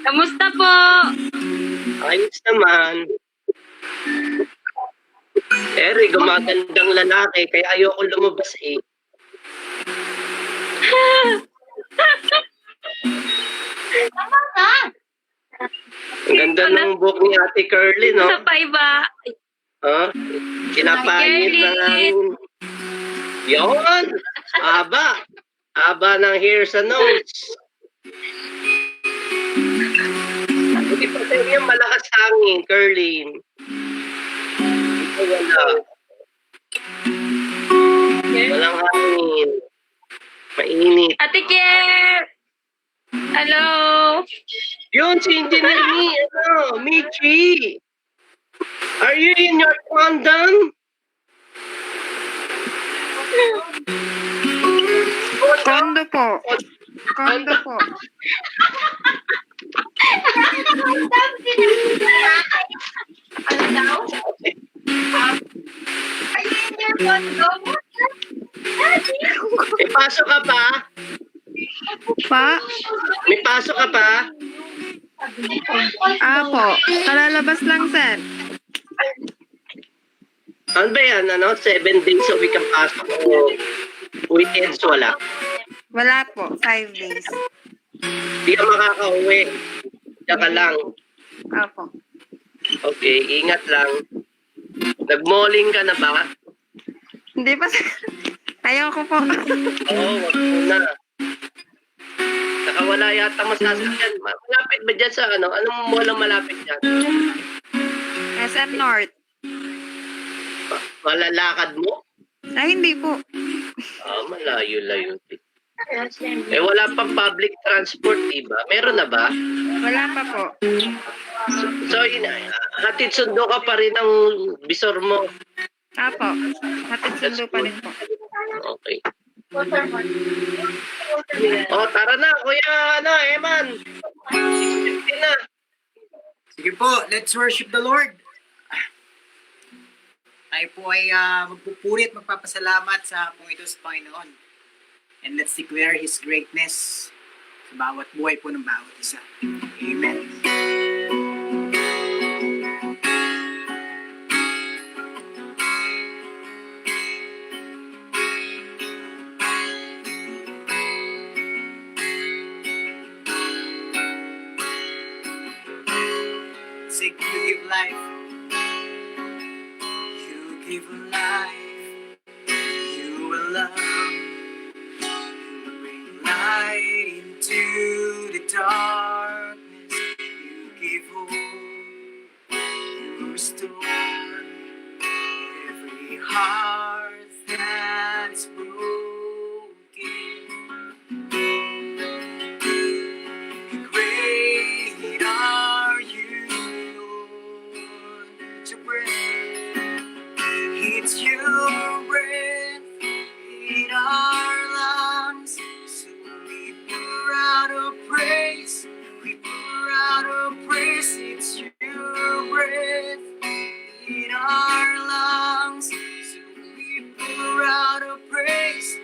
Kamusta po? Ayos naman. Eri, gumagandang lalaki, kaya ayoko lumabas eh. Ang ganda ng buhok ni Ate Curly, no? Sa pa iba. Ha? Kinapangit na lang. Yun! Aba! Aba ng hair sa nose. Hindi pa tayo yung malakas hangin, Curly. Ito wala. Walang hangin. Mainit. Ate Kier! Hello! Yun, si Engineer Michi. Are you in your condom? Kondo po. Kondo po. Ano daw? Ayun yung kondo mo. May pasok ka pa? Pa? May pasok ka pa? Apo. Kalalabas lang, sir. Ano ba yan? 7 days a week ang pasok o weekends wala? Wala po. 5 days. Di ka makaka-uwi. Diyan ka lang. Apo. Okay, ingat lang. Nag-malling ka na ba? Hindi pa, sir. Ayoko po. Oo, wag muna. Saka wala yata masasakyan. Malapit ba dyan sa Anong mall ang malapit dyan? SM North. Malalakad mo? Ay, hindi po. Malayo-layo. Wala pang public transport, diba? Meron na ba? Wala pa po. So, hatid sundo ka pa rin ang bisor mo. Apo. Hatid sundo pa rin po. Okay. Tara na, Kuya, Eman. 6:50 na. Sige po, let's worship the Lord. Tayo po ay magpupuri at magpapasalamat sa hapong ito sa Panginoon. And let's declare His greatness sa bawat buhay po ng bawat isa. Amen. Say, you give life. You give life. You will love. You bring light into the darkness. You give hope. You restore every heart that's broken. Great are you, Lord. It's your breath. It's your breath in our lungs. So we pour out our praise. We pour out our praise. It's your breath in our lungs. So we pour out our praise.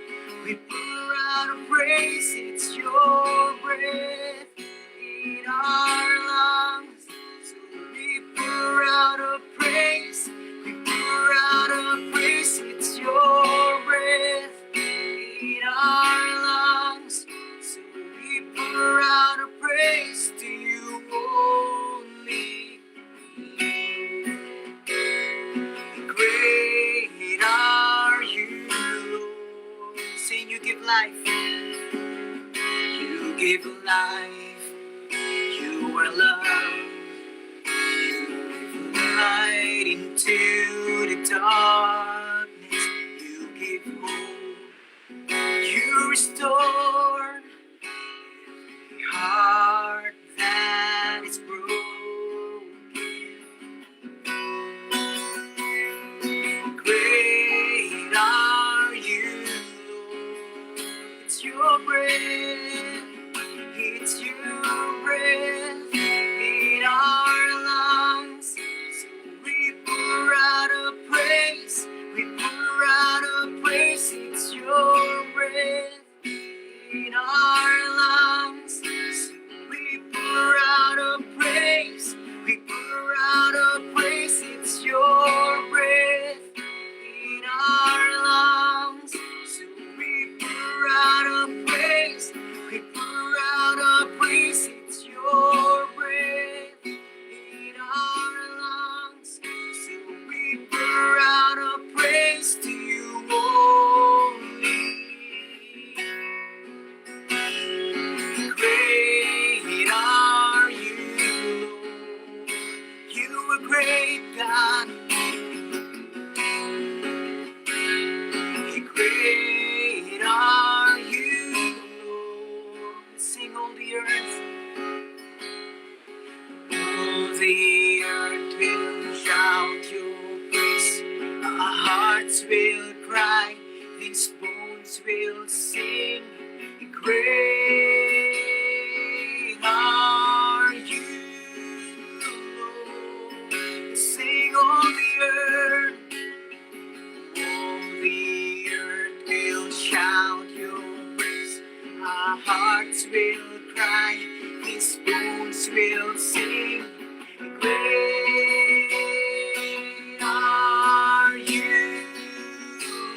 We pour out our praise. It's your breath in our lungs. So we pour out our praise. We pour out our praise. It's your breath in our lungs. So we pour out our praise to you only. Great are you, Lord. Saying you give life. You give life. You are love. You give light into the darkness. You give hope. You restore every heart that is broken. Great are you, Lord. It's your breath. It's your breath hearts will cry, these bones will sing. Great are you, Lord. Sing all the earth. All the earth will shout your praise. Our hearts will cry, these bones will sing. Great are you,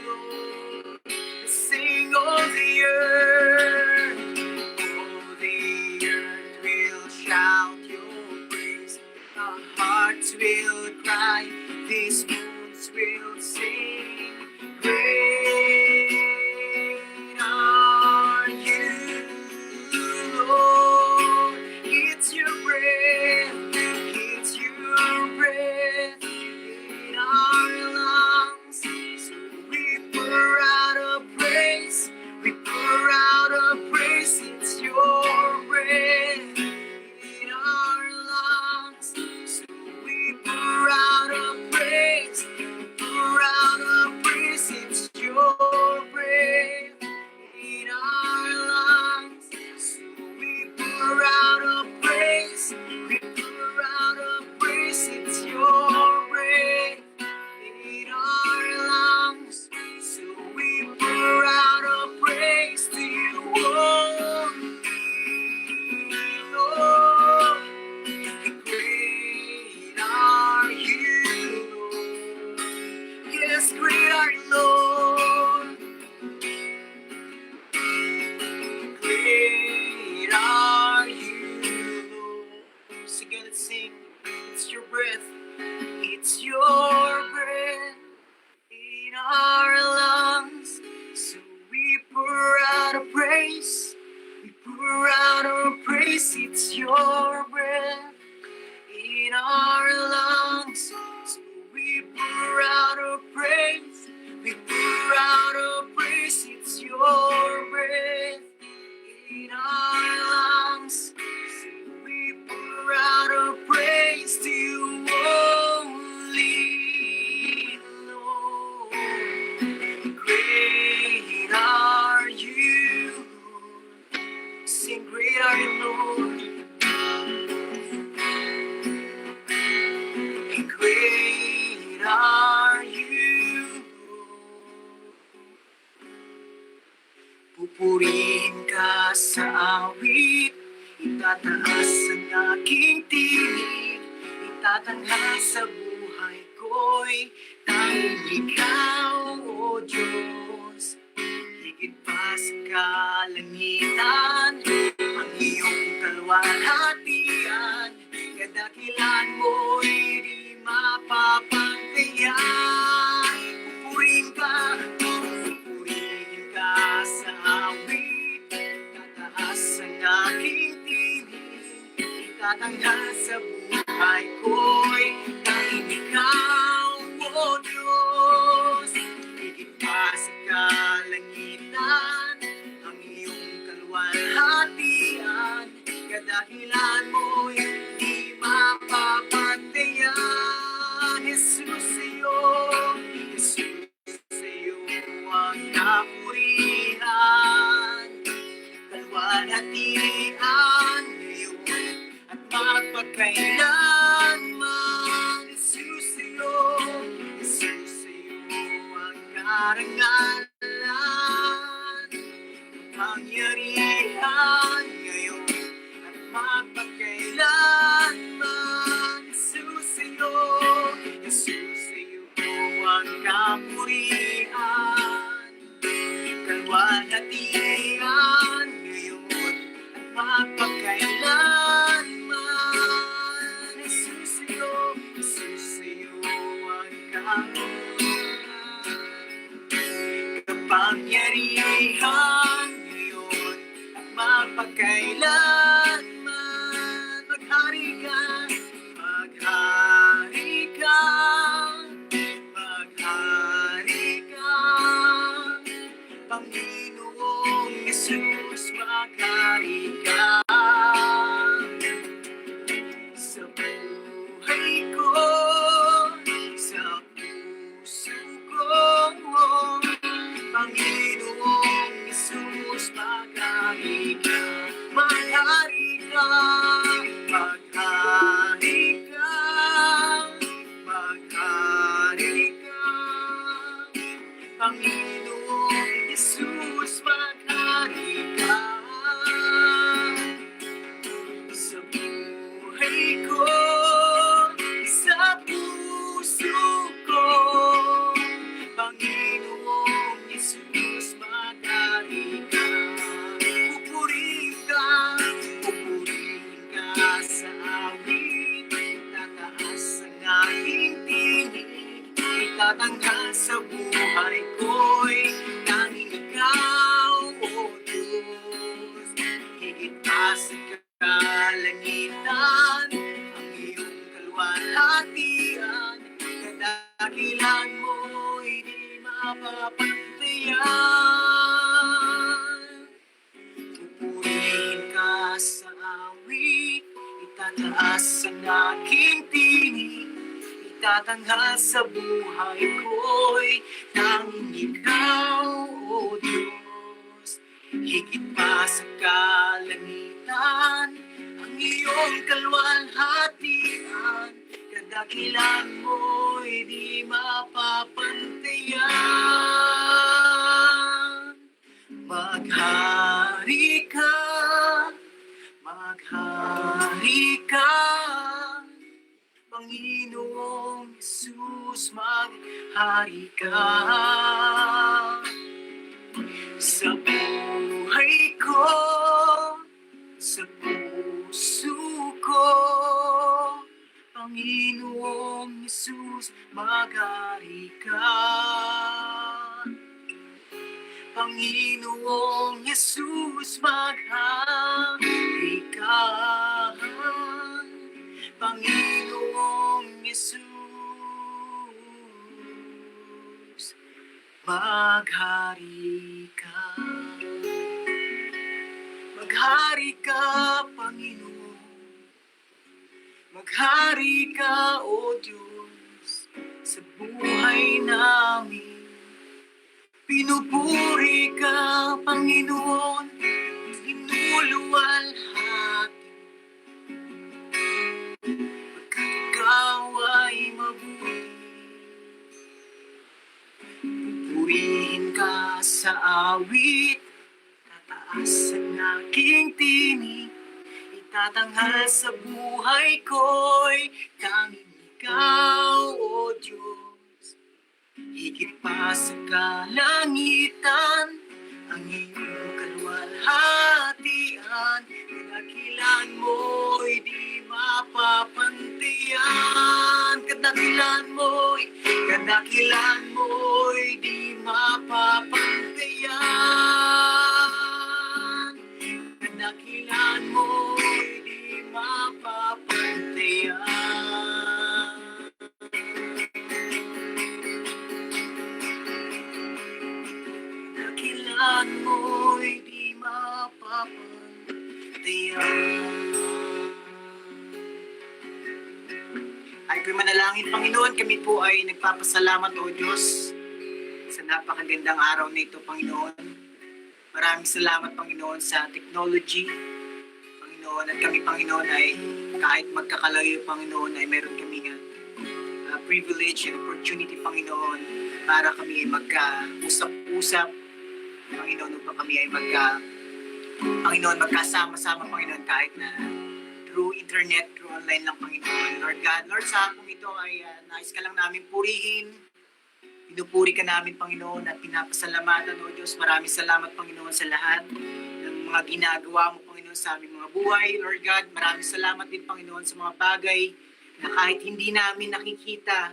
Lord. Sing all the earth. All the earth will shout your praise. Our hearts will cry, these bones will sing. Great are you, Lord. It's your breath, it's your breath in our lungs. So we pour out a praise, we pour out a praise. It's your breath in our lungs. So we pour out a praise, pour out a praise. It's your breath in our lungs. So we pour out a praise, we pour out a praise. It's your breath in our lungs. So we pour out a praise to you only, Lord. Great are you, Lord. Yes, great are you, Lord. Great are you, Lord. Sing it, sing. It's your breath. It's your breath in our lungs. So we pour out a praise. We pour out our praise. It's your breath in our lungs. So we pour out our praise. We pour out our praise. It's your breath in our lungs. So we pour out our praise to you only, Lord. Great are you, Lord. Sing, great are you, Lord. Great are you, Lord. Pupurihin ka sa awit, itataas ang aking tinig, itatanghal sa buhay ko'y tanging ikaw, O Diyos. Higit pa sa kalangitan, ang iyong kalwalhatian, kadakilan mo'y di mapapagtayan. Pupurihin ka sa awit, tataas ang aking tinig, itatanghal sa buhay ko'y tanging ikaw, O Diyos. Higit pa sa kalangitan, ang iyong kalwalhatian, kadahilan mo'y di mapapagtayan. Jesus, sa'yo ang kapurihan, kalwalhatian ngayon at magpakailanman. Jesus, sa'yo ang karangalan, kapangyarihan ngayon at magpakailanman. Jesus, sa'yo ang kapurihan, kalwalhatian ngayon at magpakailanman. Jesus, sa'yo ang kapurihan, kapangyarihan ngayon at magpakailanman. Maghari ka, maghari ka, maghari ka, Panginoong Jesus, maghari ka. Sa buhay ko, sa puso ko, Maghari ka, maghari ka, Panginoong Jesus, maghari ka. Sa buhay ko, sa puso ko, Panginoong Jesus, maghari ka. Pupurihin ka sa awit, tataas ang aking tinig, itatanghal sa buhay ko'y tanging ikaw, O Diyos. Higit pa sa kalangitan, ang iyong kaluwalhatian, kadakilan mo'y di mapapantayan. Pupurihin ka sa awit, itataas ang aking tinig, itatanghal sa buhay ko'y tanging ikaw, O Diyos. Higit pa sa kalangitan, ang iyong kaluwalhatian, kadakilan mo'y di mapapantayan. Maghari ka, maghari ka, Panginoong Jesus, maghari ka. Sa buhay ko, sa puso ko, Panginoong Jesus, maghari ka. Panginoong Jesus, maghari ka. Panginoong Jesus, maghari ka. Maghari ka, Panginoon. Maghari ka, O Diyos, sa buhay namin. Pinupuri ka, Panginoon, inuluwalhati. Pagkat ikaw ay mabuti. Pupurihin ka sa awit, tataas ang aking tinig, itatanghal sa buhay ko'y tanging ikaw, O Diyos. Higit pa sa kalangitan, ang iyong kaluwalhatian, kadakilan mo'y di mapapantayan. Kadakilan mo'y di mapapantayan. Kadakilan mo'y di mapapantayan. Kadakilan mo'y di mapapantayan. Ay ko'y manalangin, Panginoon, kami po ay nagpapasalamat, O Diyos, sa napakagandang araw na ito, Panginoon. Maraming salamat, Panginoon, sa technology, Panginoon, at kami, Panginoon, ay kahit magkakalayo, Panginoon, ay meron kami privilege and opportunity, Panginoon, para kami ay magka-usap-usap, Panginoon, upang kami ay Panginoon, magkasama-sama, Panginoon, kahit na through internet, through online lang, Panginoon. Lord God, Lord, sa hapong ito ay nais ka lang namin purihin. Pinupuri ka namin, Panginoon, at pinapasalamatan, O Diyos. Maraming salamat, Panginoon, sa lahat ng mga ginagawa mo, Panginoon, sa aming mga buhay. Lord God, maraming salamat din, Panginoon, sa mga bagay na kahit hindi namin nakikita,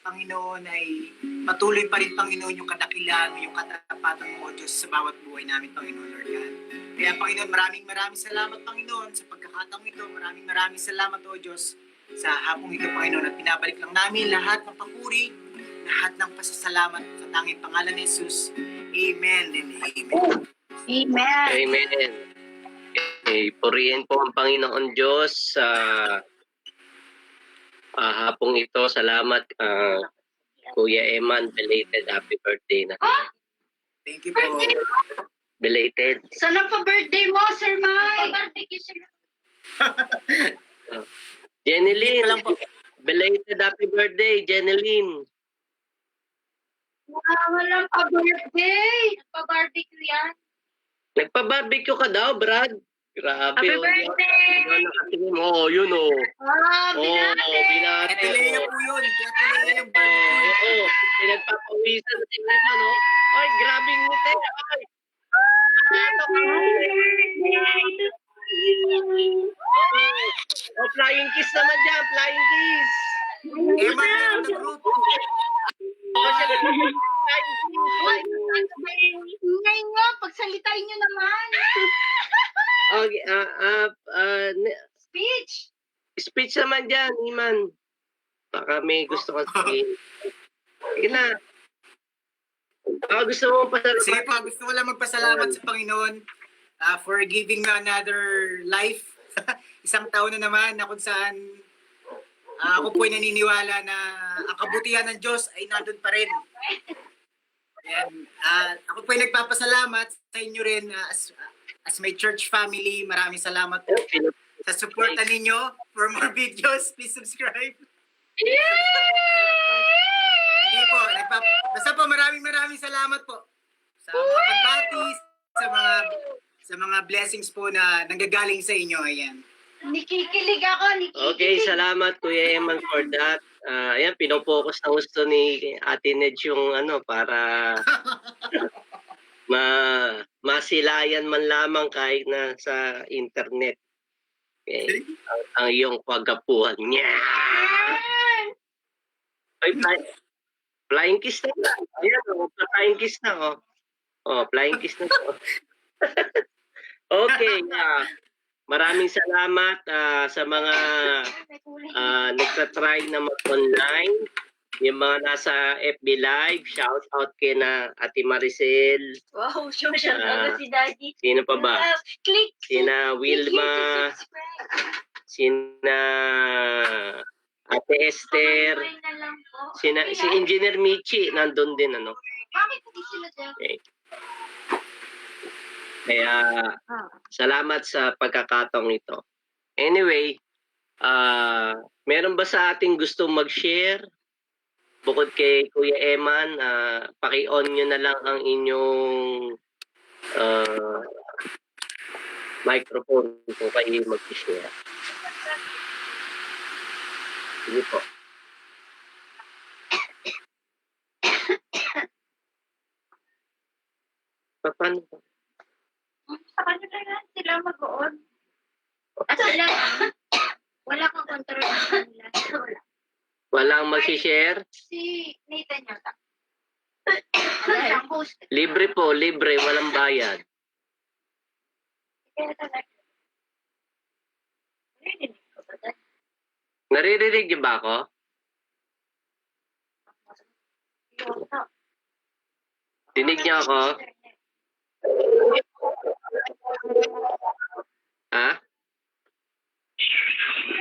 Panginoon, ay patuloy pa rin, Panginoon, yung kadakilan mo, yung katapatan mo, O Diyos, sa bawat buhay namin, Panginoon, Lord God. Kaya, Panginoon, maraming salamat, Panginoon, sa pagkakataong ito. Maraming salamat, O Diyos, sa hapong ito, Panginoon, at pinabalik lang namin lahat ng papuri, lahat ng pasasalamat sa tanging pangalan ni Jesus. Amen and amen. Amen. Amen. Purihin po ang Panginoon Diyos sa hapong ito. Salamat, Kuya Eman. Belated happy birthday na. Thank you po. Belated. Sana pa birthday mo, Sir Mike? Jeneline, Hindi ko lang po. belated happy birthday, Jeneline. Walang pa-birthday. Pa-barbecue yan. Nagpa-barbecue ka daw, Brad? Grabe, Happy oh. birthday! Nakatingin mo, yun, oh. Binate! Binate, Katileya oh. po yun. Katileya yung barbecue. Oo, pinagpapawisan si Emma, no? Ay, grabing ngiti. Ay, ano ka? Oh, flying kiss naman dyan, flying kiss. Emma from the group. Oh, siya na. Flying kiss. Ngayon nga, pagsalitain nyo naman. Okay, Speech. speech naman dyan, Iman. Baka may gusto ka sabihin. Sige na. Baka gusto mo pasalamat. Sige po, gusto ko lang magpasalamat sa Panginoon for giving me another life. Isang taon na naman na kung saan ako po'y naniniwala na ang kabutihan ng Diyos ay nandun pa rin. And, ako po'y nagpapasalamat sa inyo rin as my church family. Maraming salamat po sa suporta ninyo. For more videos, please subscribe. Hindi po, basta po maraming salamat po sa mga pagbati, sa mga blessings po na nanggagaling sa inyo. Ayan. Nikikilig ako, nikikilig. Okay, salamat Kuya Eman for that. Ayan, pinopokus na gusto ni Ate Ned yung para masilayan man lamang kahit na sa internet. Okay. Ang iyong pagkapuhan niya. Ay, flying kiss na. Ayan, flying kiss na. Flying kiss na. Okay. Maraming salamat sa mga nagtatry na mag-online. Yung mga nasa FB Live, shout out kay na Ate Maricel. Wow, shout out si Daddy. Sino pa ba? Click. Sina Wilma, sina Ate Esther, si Engineer Michi, nandun din, Bakit hindi sila dyan? Okay. Kaya, salamat sa pagkakataong ito. Anyway, meron ba sa ating gusto mag-share? Bukod kay Kuya Eman, paki-on nyo na lang ang inyong microphone kung kayo mag-share. Sige po. Paano po? Sa kanila yan, sila mag-on. Sila, wala kang control sa kanila. Wala. Walang mag-share? Si Nathan yata. Wala siyang host. Libre po, libre, walang bayad. Kaya talaga. Narinig ko ba dahil? Naririnig niyo ba ako? Dinig niyo ako? Ha?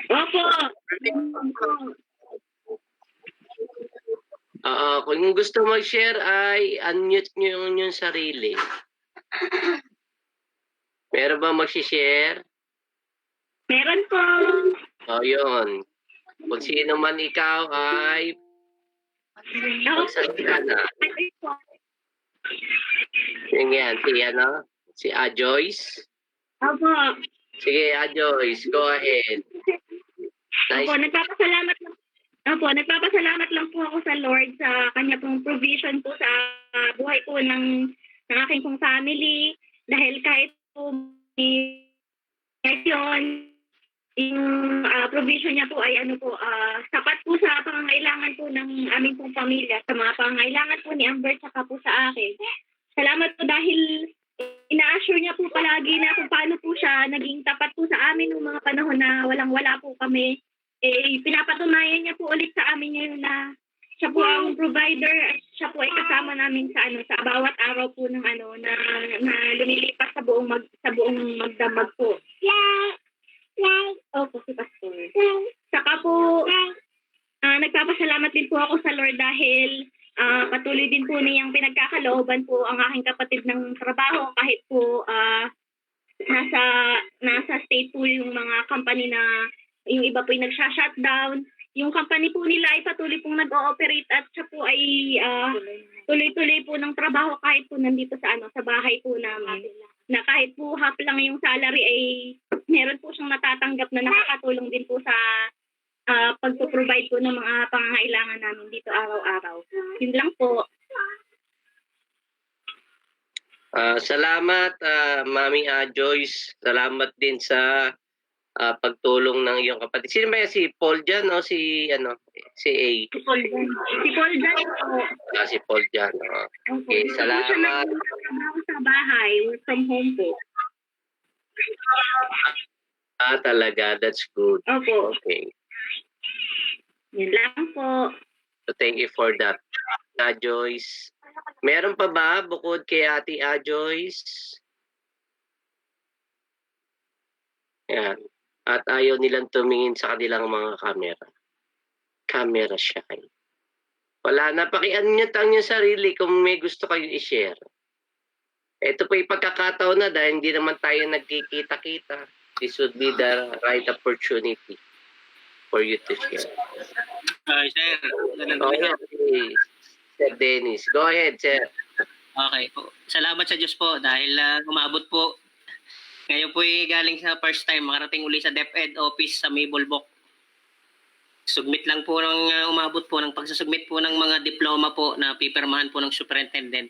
Opo. Kung gusto mag-share ay unmute niyo yung sarili. Meron ba mag-share? Meron po. Yun. Kung sino man ikaw ay magsalita na. Yan, si Joyce. Opo. Sige, Joyce, go ahead. Nice. Nagpapasalamat lang po ako sa Lord sa kanya pong provision po sa buhay po ng aking pong family. Dahil kahit po yun, yung provision niya po ay sapat po sa pangangailangan po ng aming pong pamilya, sa mga pangangailangan po ni Amber saka po sa akin. Salamat po dahil ina-assure niya po palagi na kung paano po siya naging tapat po sa amin noong mga panahon na walang-wala po kami. Pinapatunayan niya po ulit sa amin ngayon na siya po ang provider at siya po ay kasama namin sa bawat araw po ng na lumilipas sa buong magdamag po. Opo, si Pastor. Saka po, nagpapasalamat din po ako sa Lord dahil patuloy din po niyang pinagkakalooban po ang aking kapatid ng trabaho kahit po nasa state po yung mga company na yung iba po yung nagsha-shutdown. Yung company po nila ay patuloy pong nag-ooperate at siya po ay tuloy-tuloy po ng trabaho kahit po nandito sa bahay po namin. Na kahit po half lang yung salary ay meron po siyang natatanggap na nakakatulong din po sa pagpo-provide po ng mga pangangailangan namin dito araw-araw. Yun lang po. Salamat, Mami Joyce. Salamat din sa pagtulong ng iyong kapatid. Sino ba yan? Si Paul dyan o si A? Si Paul Dan. Si Paul Dan po. Si Paul dyan. Okay, salamat. Trabaho sa bahay, work from home po. Talaga. That's good. Opo. Okay. Yan lang po. So, thank you for that, Joyce. Meron pa ba bukod kay Ate Joyce? Yan. At ayaw nilang tumingin sa kanilang mga camera. Camera shy. Wala na. Pakiano nyo tang yung sarili kung may gusto kayo i-share. Ito pa yung pagkakataon na dahil hindi naman tayo nagkikita-kita. This would be the right opportunity for you to share. Sir, Okay, Sir Dennis. Go ahead, sir. okay po. Salamat sa Diyos po dahil umabot po. Ngayon po galing sa first time, makarating uli sa DepEd office sa Maybulbok. Submit lang po ng umabot po ng pagsasubmit po ng mga diploma po na pipirmahan po ng superintendent.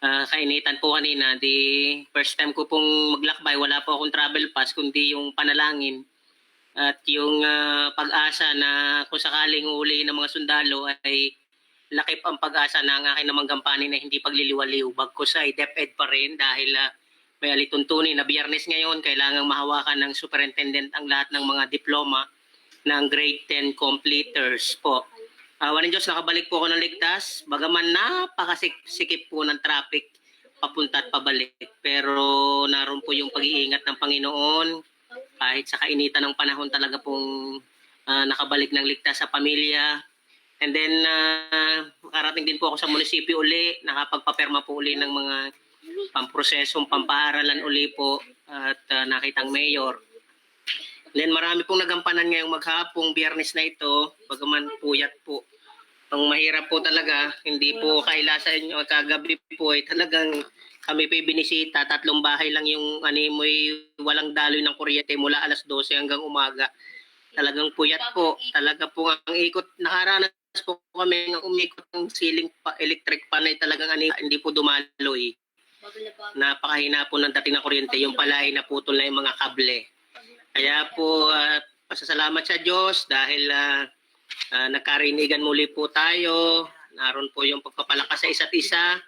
Kainitan po kanina, di first time ko pong maglakbay, wala po akong travel pass kundi yung panalangin at yung pag-asa na kung sakaling huli ng mga sundalo ay lakip ang pag-asa na ang akin namang gampanin na hindi pagliliwaliw. Bagkus ay DepEd pa rin dahil may alituntunin na Biyernes ngayon, kailangang mahawakan ng superintendent ang lahat ng mga diploma ng grade 10 completers po. Awan ng Diyos, nakabalik po ako ng ligtas. Bagaman napakasikip po ng traffic papunta at pabalik. Pero naroon po yung pag-iingat ng Panginoon. Kahit sa kainitan ng panahon talaga pong nakabalik ng ligtas sa pamilya. And then, makarating din po ako sa munisipyo uli. Nakapagpaperma po uli ng mga pamprosesong pampaaralan uli po. At nakitang mayor. Then marami pong nagampanan ngayong maghapong Biyernes na ito, bagaman puyat po. Ang mahirap po talaga, hindi po kailasa inyo kagabi po ay talagang kami po binisita, 3 bahay lang yung animoy, walang daloy ng kuryente mula alas 12 hanggang umaga. Talagang puyat po, talaga po ang ikot, nakaranas po kami ng umikot ng ceiling pa, electric panay talagang hindi po dumaloy. Napakahina po ng dating ng kuryente, yung pala ay naputol na yung mga kable. Kaya po, pasasalamat sa Diyos dahil nagkarinigan muli po tayo. Naroon po yung pagpapalakas sa isa't isa.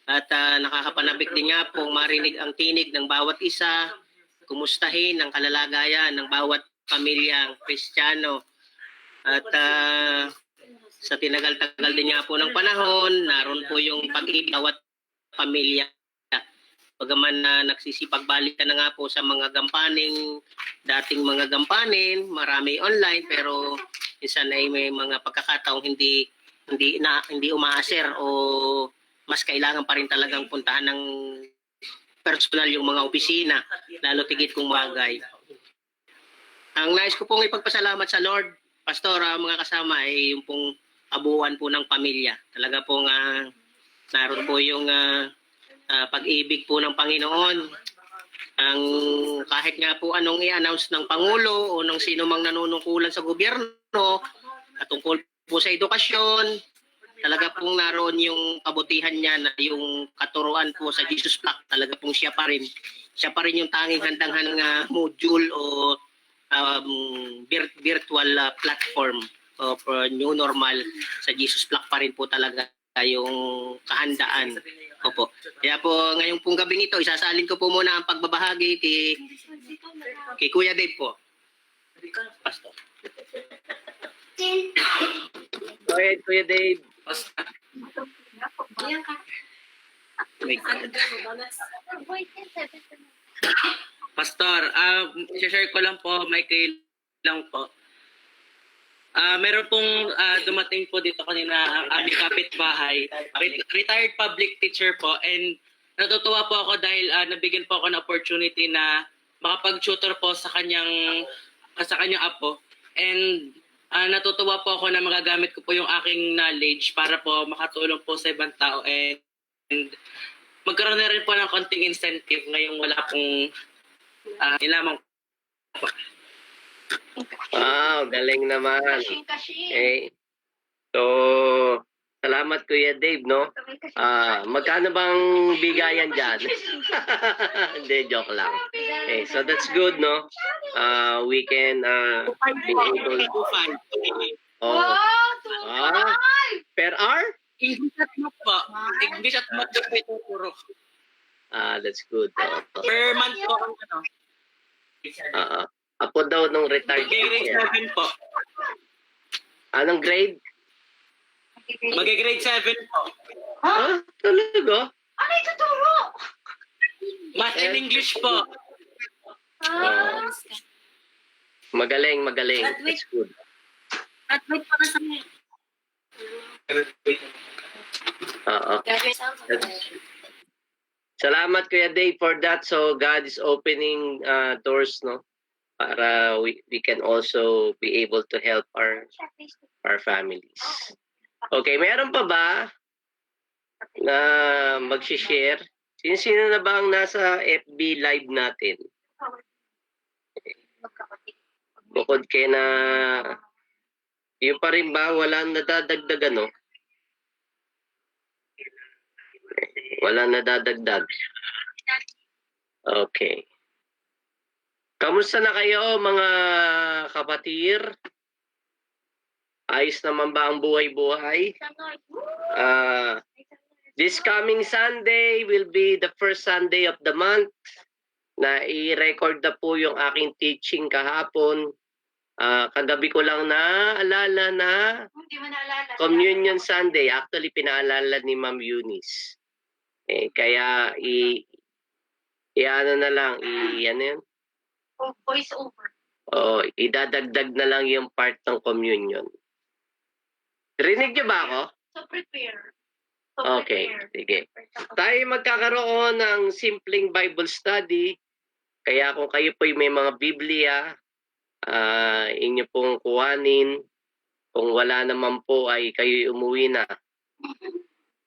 At nakakapanabik din nga po marinig ang tinig ng bawat isa. Kumustahin ang kalalagayan ng bawat pamilyang Kristiyano. At sa tinagal-tagal din nga po ng panahon, naroon po yung pag-ibig bawat pamilya. Bagaman na nagsisipagbalikan na nga po sa mga gampaning, dating mga gampanin, marami online pero minsan ay may mga pagkakataong hindi umaaser o mas kailangan pa rin talagang puntahan ng personal yung mga opisina, lalo tigit kung bagay. Ang nais ko pong ipagpasalamat sa Lord, Pastora, mga kasama ay yung pong abuan po ng pamilya. Talaga pong naroon po yung pag-ibig po ng Panginoon. Ang kahit nga po anong i-announce ng Pangulo o ng sino mang nanunungkulan sa gobyerno at tungkol po sa edukasyon, talaga pong naroon yung kabutihan niya na yung katuruan po sa Jesus Pack, talaga pong siya pa rin yung tanging handang-handang module o virtual platform of new normal sa Jesus Pack pa rin po talaga yung kahandaan. Opo. Kaya po ngayong pong gabing ito, isasalin ko po muna ang pagbabahagi kay Kuya Dave po. Pastor. Go ahead, Kuya Dave. Pastor, share ko lang po, may kail lang po. Meron pong dumating po dito kanina ang aming kapitbahay, retired public teacher po, and natutuwa po ako dahil nabigyan po ako ng opportunity na makapag-tutor po sa kanyang apo. And natutuwa po ako na magagamit ko po yung aking knowledge para po makatulong po sa ibang tao and magkaroon na rin po ng konting incentive ngayong wala pong nilamang po. Wow, galing naman. Kashing. Okay. So, salamat Kuya Dave, no? Magkano bang bigayan dyan? Hindi, joke lang. Okay, so that's good, no? We can be able... 2.5. Oh, Wow, 2.5! per hour? English at math po. English at math po ituturo. That's good. Per month po ang ano. Ako daw nung retired Grade teacher. 7 po. Anong grade? Mag-grade 7 po. Talaga? Ano ituturo? Math and English po. Magaling. That's good. At may pa sa Salamat Kuya Dave for that. So God is opening doors, no? Para we can also be able to help our families. Okay, meron pa ba na mag-share? Sino na ba ang nasa FB live natin? Bukod kay na yung pa rin ba walang nadadagdag ano? Walang nadadagdag. Okay. Kamusta na kayo mga kapatir? Ayos naman ba ang buhay-buhay? This coming Sunday will be the first Sunday of the month na i-record na po yung aking teaching kahapon. Kagabi ko lang naalala na Hindi mo naalala. Communion Sunday. Actually, pinaalala ni Ma'am Eunice. Kaya ano na lang, ano yun? Voice over. Idadagdag na lang yung part ng communion. Rinig niyo ba ako? So prepare. Okay, sige. Tayo magkakaroon ng simpleng Bible study. Kaya kung kayo po'y may mga Biblia, inyo pong kuhanin. Kung wala naman po ay kayo umuwi na.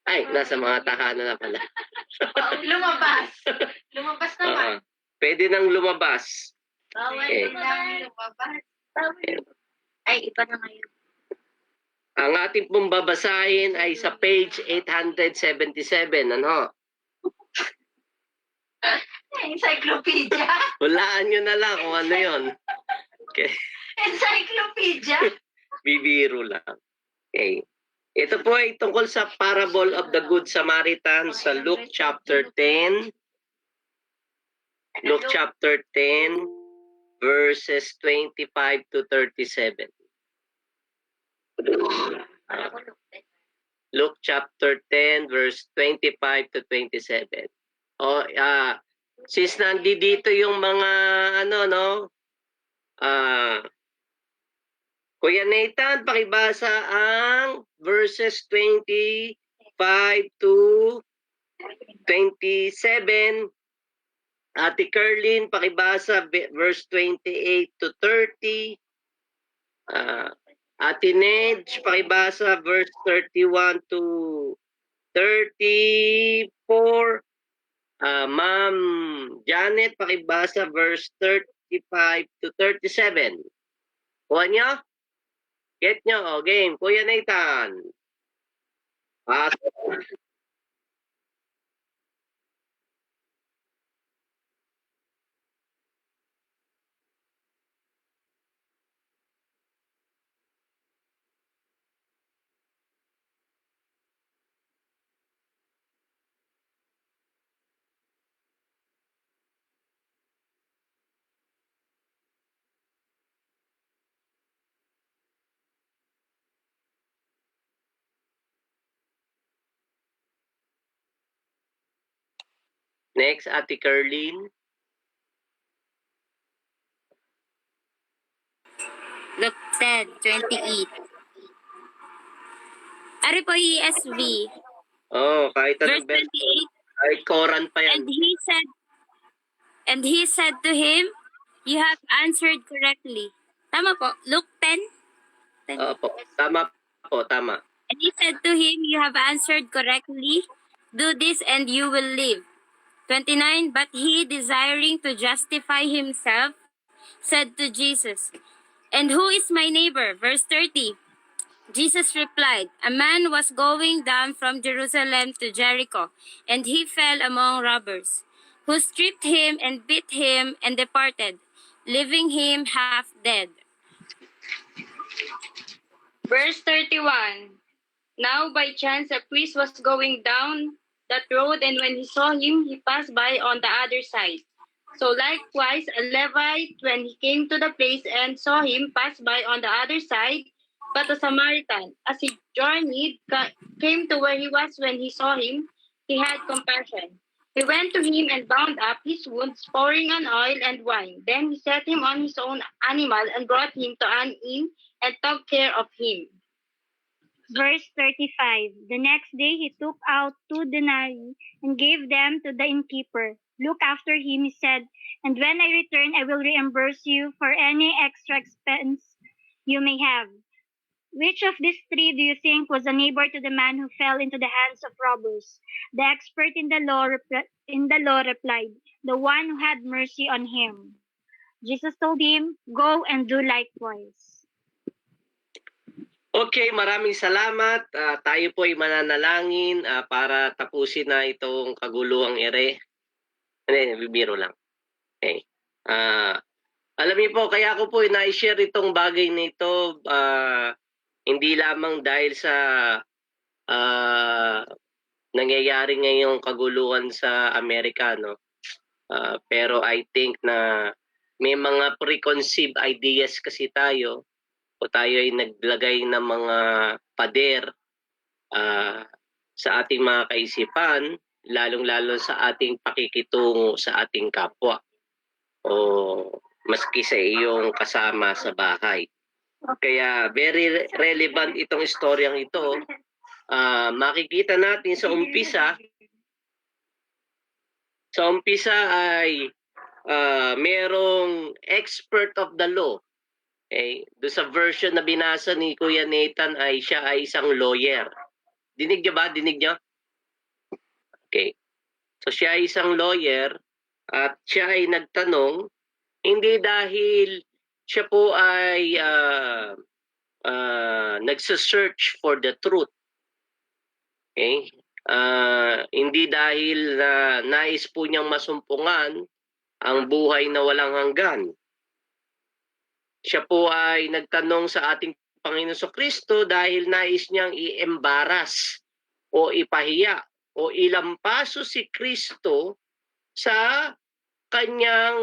Ay, nasa mga tahanan na pala. Lumabas. Lumabas naman. Pwede nang lumabas. Bawal Okay. lang lumabas. Ay, iba na ngayon. Ang ating pong babasahin ay sa page 877. Ano? Encyclopedia. Hulaan nyo na lang kung ano yun. Okay. Encyclopedia. Bibiro lang. Okay. Ito po ay tungkol sa parable of the Good Samaritan sa Luke chapter 10. Luke chapter 10 verses 25 to 37. Luke chapter 10 verse 25 to 27. Since nandito yung mga Kuya Nathan, pakibasa ang verses 25 to 27. Ate Kerlin, pakibasa verse 28 to 30. Ate Nedge, pakibasa verse 31 to 34. Ma'am Janet, pakibasa verse 35 to 37. Kuha niyo? Get nyo? O, game. Kuya Nathan. Next, Ate Kerlin. Luke 10:28. Ari po ESV. Oh, kahit Verse anong verse. 28. Ay, Koran pa yan. And he said to him, "You have answered correctly." Tama po. Luke 10. Opo. Tama po, tama. And he said to him, "You have answered correctly. Do this and you will live." 29. But he, desiring to justify himself, said to Jesus, "And who is my neighbor?" Verse 30. Jesus replied, "A man was going down from Jerusalem to Jericho, and he fell among robbers, who stripped him and beat him and departed, leaving him half dead." Verse 31. Now by chance a priest was going down that road, and when he saw him, he passed by on the other side. So likewise a Levite, when he came to the place and saw him, passed by on the other side. But a Samaritan, as he journeyed, came to where he was. When he saw him, he had compassion. He went to him and bound up his wounds, pouring on oil and wine. Then he set him on his own animal and brought him to an inn and took care of him. Verse 35. The next day he took out 2 denarii and gave them to the innkeeper. "Look after him," he said, "and when I return, I will reimburse you for any extra expense you may have." Which of these 3 do you think was a neighbor to the man who fell into the hands of robbers? The expert in the law replied, "The one who had mercy on him." Jesus told him, "Go and do likewise." Okay, maraming salamat. Tayo po ay mananalangin para tapusin na itong kaguluhang ere. Hindi, bibiro lang. Okay. Alam niyo po, kaya ko po na-share itong bagay na ito, hindi lamang dahil sa nangyayari ngayong kaguluhan sa Amerika, no? Pero I think na may mga preconceived ideas kasi tayo, o tayo ay naglagay ng mga pader sa ating mga kaisipan, lalong-lalo sa ating pakikitungo sa ating kapwa o maski sa iyong kasama sa bahay. Kaya very relevant itong istoryang ito. Makikita natin sa umpisa ay merong expert of the law. Okay. Doon sa version na binasa ni Kuya Nathan ay siya ay isang lawyer. Dinig niyo ba? Dinig niyo? Okay. So siya ay isang lawyer at siya ay nagtanong, hindi dahil siya po ay nagsa-search for the truth. Okay? Hindi dahil nais po niyang masumpungan ang buhay na walang hanggan. Siya po ay nagtanong sa ating Panginoon Kristo dahil nais niyang i-embaras o ipahiya o ilampaso si Kristo sa kanyang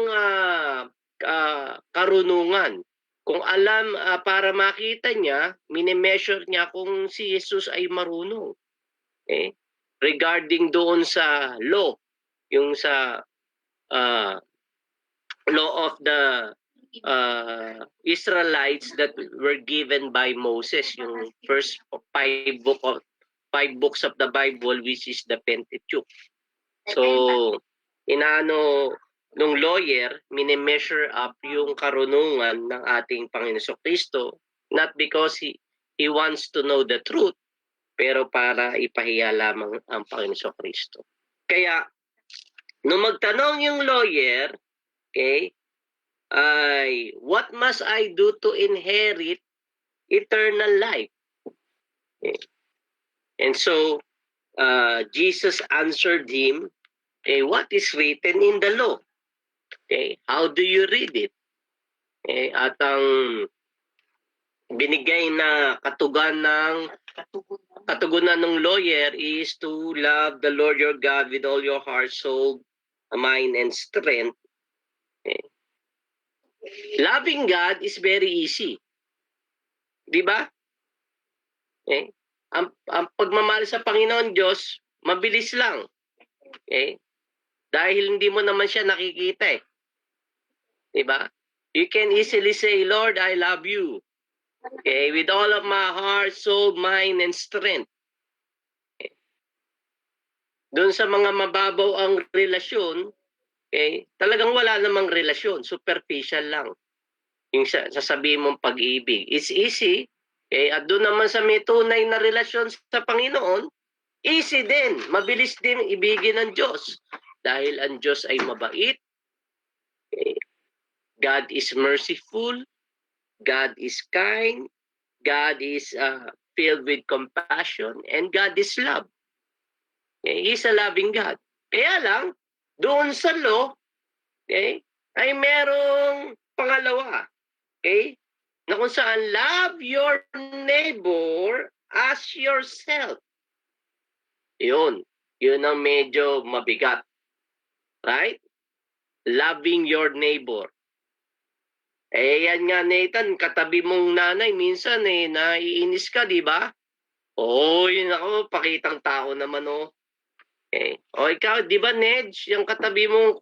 karunungan. Kung alam, para makita niya, minimeasure niya kung si Jesus ay marunong. Okay? Regarding doon sa law, yung sa law of the Israelites that were given by Moses, yung first 5 books of the Bible, which is the Pentateuch. So, inaano nung lawyer, minimeasure up yung karunungan ng ating Panginoon Kristo, not because he wants to know the truth, pero para ipahiya lamang ang Panginoon Kristo. Kaya, nung magtanong yung lawyer, okay, ay, what must I do to inherit eternal life? Okay. And so, Jesus answered him, okay, what is written in the law? Okay, how do you read it? Okay, at ang binigay na katugunan ng lawyer is to love the Lord your God with all your heart, soul, mind, and strength. Okay. Loving God is very easy. Di ba? Okay. Ang pagmamahal sa Panginoon Diyos, mabilis lang. Okay? Dahil hindi mo naman siya nakikita eh. Di ba? You can easily say, Lord, I love you. Okay? With all of my heart, soul, mind, and strength. Okay. Doon sa mga mababaw ang relasyon, okay, talagang wala namang relasyon, superficial lang. Yung sasabihin mong pag-ibig. It's easy. Okay? At doon naman sa may tunay na relasyon sa Panginoon, easy din. Mabilis din ibigin ng Diyos. Dahil ang Diyos ay mabait. Okay? God is merciful. God is kind. God is filled with compassion. And God is love. Okay? He's a loving God. Kaya lang, doon sa law, okay, ay merong pangalawa. Okay? Na kung saan, love your neighbor as yourself. Yun. Yun ang medyo mabigat. Right? Loving your neighbor. Yan nga, Nathan, katabi mong nanay, minsan naiinis ka, di ba? Yun ako, pakitang tao naman, oh. Okay. Ikaw, di ba, Nedge, yung katabi mong,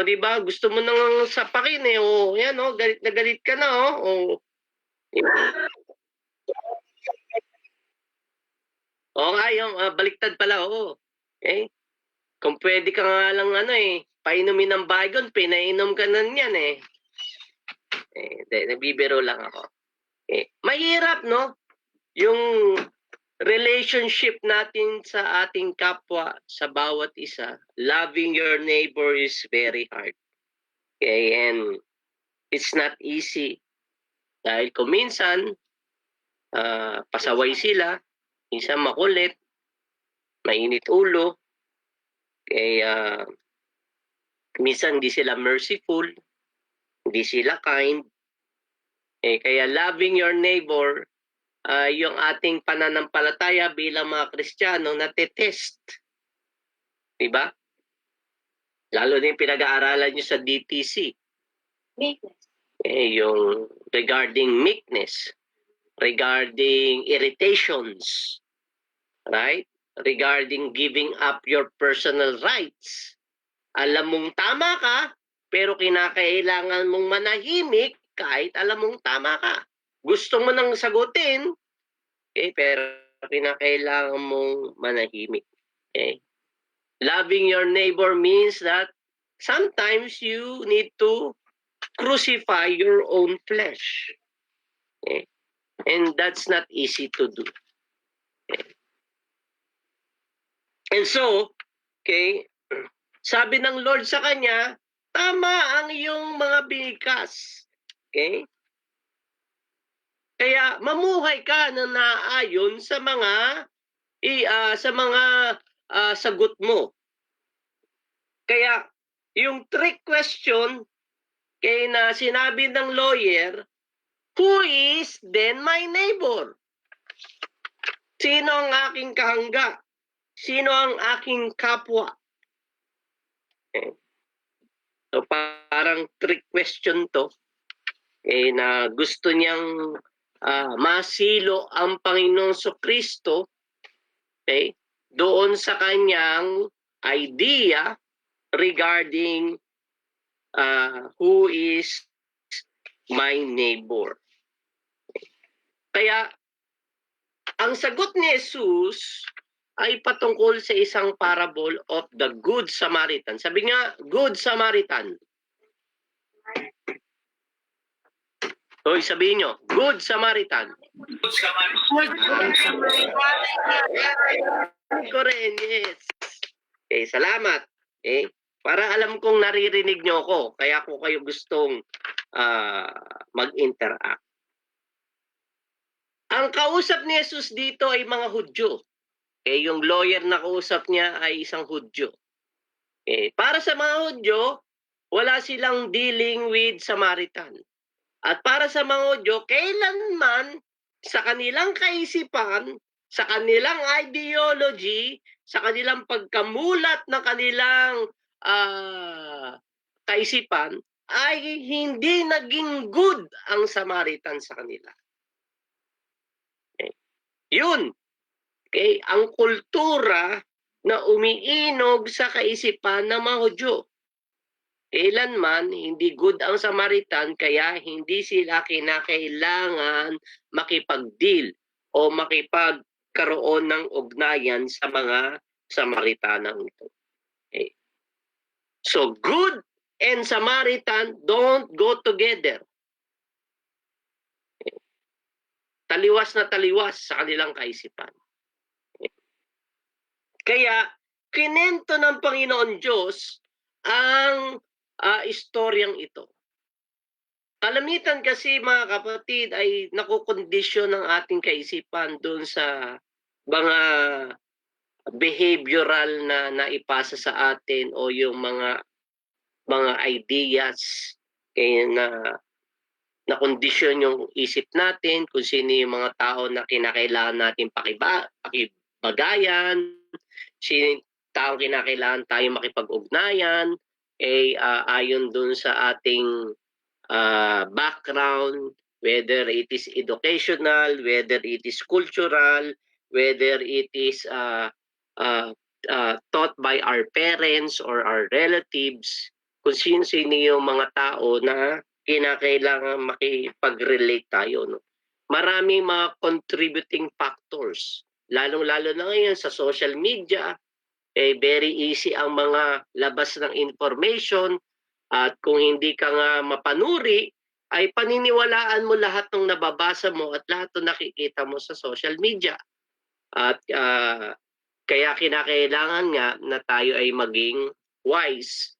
di ba, gusto mo nang sapakin, yan, galit na galit ka na, yung baliktad pala, Okay? Kung pwede ka nga lang, painumin ng baygon, pinainom ka na niyan, nabibiro lang ako. Mahirap, no? Yung relationship natin sa ating kapwa, sa bawat isa, loving your neighbor is very hard. Okay, and it's not easy. Dahil kung minsan, pasaway sila, minsan makulit, mainit ulo, kaya minsan hindi sila merciful, hindi sila kind. Kaya loving your neighbor, yung ating pananampalataya bilang mga Kristiyano natetest. Diba? Lalo din pinag-aaralan nyo sa DTC. Meekness. Yung regarding meekness, regarding irritations, right? Regarding giving up your personal rights. Alam mong tama ka, pero kinakailangan mong manahimik kahit alam mong tama ka. Gusto mo nang sagutin, pero kinakailangan mong manahimik. Okay? Loving your neighbor means that sometimes you need to crucify your own flesh. Okay? And that's not easy to do. Okay? And so, okay, sabi ng Lord sa kanya, tama ang iyong mga binikas. Okay? Kaya mamuhay ka na naayon sa mga sagot mo. Kaya yung trick question kay na sinabi ng lawyer, who is then my neighbor? Sino ang aking kahangga? Sino ang aking kapwa? Okay. So parang trick question to. Na gusto niyang masilo ang Panginoong Kristo, okay, doon sa kanyang idea regarding who is my neighbor. Okay. Kaya ang sagot ni Jesus ay patungkol sa isang parable of the Good Samaritan. Sabi nga, Good Samaritan. Hoy, sabihin nyo, Good Samaritan. Good Samaritan. Correct, yes. Okay, salamat. Okay? Para alam kong naririnig nyo ako, kaya ko kayo gustong mag-interact. Ang kausap ni Jesus dito ay mga Hudyo. Yung lawyer na kausap niya ay isang Hudyo. Para sa mga Hudyo, wala silang dealing with Samaritan. At para sa mga Hudyo, kailanman sa kanilang kaisipan, sa kanilang ideology, sa kanilang pagkamulat ng kanilang kaisipan, ay hindi naging good ang Samaritan sa kanila. Okay. Yun. Okay, ang kultura na umiinog sa kaisipan ng mga Hudyo. Kailanman hindi good ang Samaritan kaya hindi sila kinakailangan makipag-deal o magkaroon ng ugnayan sa mga Samaritanang ito. Okay. So good and Samaritan don't go together. Okay. Taliwas na taliwas sa kanilang kaisipan. Okay. Kaya kinento ng Panginoon Diyos ang istoryang ito. Kalamitan kasi mga kapatid ay nakukondisyon ng ating kaisipan doon sa mga behavioral na naipasa sa atin o yung mga ideas na kondisyon yung isip natin kung sino yung mga tao na kinakailangan natin pakibagayan, sino yung tao kinakailangan tayo makipag-ugnayan, ayon dun sa ating background, whether it is educational, whether it is cultural, whether it is taught by our parents or our relatives, kung sino yung mga tao na kinakailangan makipag-relate tayo. No? Maraming mga contributing factors, lalong-lalo na ngayon sa social media, very easy ang mga labas ng information. At kung hindi ka nga mapanuri, ay paniniwalaan mo lahat ng nababasa mo at lahat ng nakikita mo sa social media. At kaya kinakailangan nga na tayo ay maging wise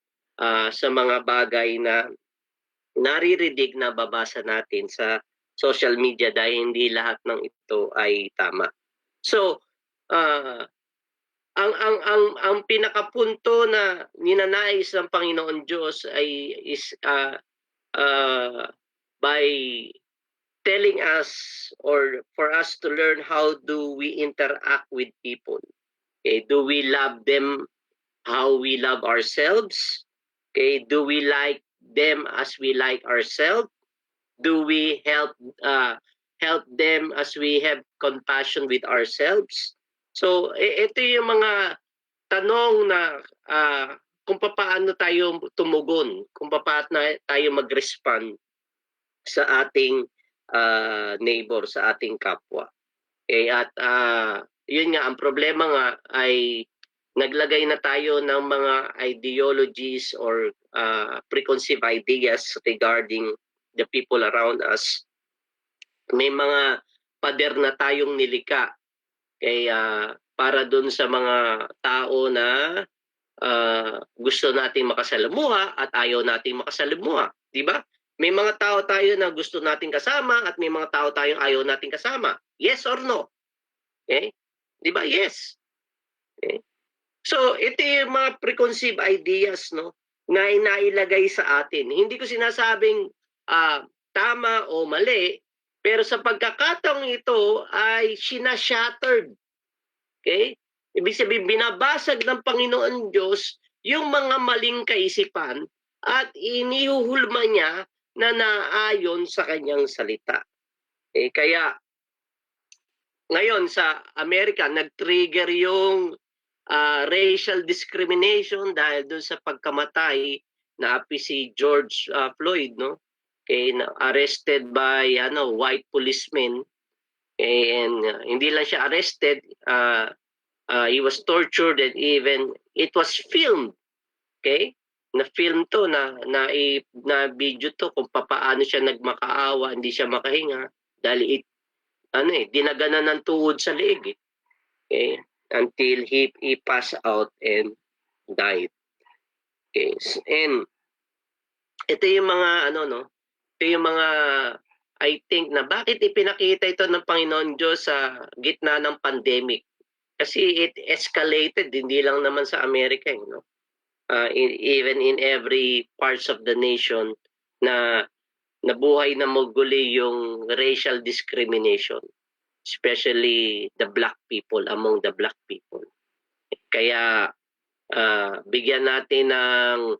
sa mga bagay na naririnig na babasa natin sa social media dahil hindi lahat ng ito ay tama. So, ang pinakapunto na ninanais ng Panginoon Diyos is by telling us or for us to learn how do we interact with people. Okay, do we love them how we love ourselves? Okay, do we like them as we like ourselves? Do we help them as we have compassion with ourselves? So, ito yung mga tanong na kung paano tayo tumugon, kung paano tayo mag-respond sa ating neighbor, sa ating kapwa. Okay, at yun nga, ang problema nga ay naglagay na tayo ng mga ideologies or preconceived ideas regarding the people around us. May mga pader na tayong nilikha. Kaya para dun sa mga tao na gusto nating makasalamuha at ayaw nating makasalamuha, di ba? May mga tao tayo na gusto nating kasama at may mga tao tayong ayaw nating kasama. Yes or no? Okay? Di ba? Yes. Okay? So, ito yung mga preconceived ideas, no, na inailagay sa atin. Hindi ko sinasabing tama o mali, pero sa pagkakataong ito ay sinashattered. Okay? Ibig sabihin, binabasag ng Panginoon Diyos yung mga maling kaisipan at inihuhulma niya na naayon sa kanyang salita. Okay? Kaya, ngayon sa Amerika, nag-trigger yung racial discrimination dahil doon sa pagkamatay na si George Floyd, no? Okay, arrested by white policemen. Okay, and hindi lang siya arrested, he was tortured and even it was filmed. Okay? Na film to na video to kung paano siya nagmakaawa, hindi siya makahinga dahil dinaganan ng tuhod sa leeg. Okay? Until he passed out and died. Okay. And ito yung mga ito yung mga I think na bakit ipinakita ito ng Panginoon Diyos sa gitna ng pandemic. Kasi it escalated hindi lang naman sa Amerika, even in every parts of the nation na nabuhay na maguli yung racial discrimination, especially the black people, among the black people. Kaya bigyan natin ng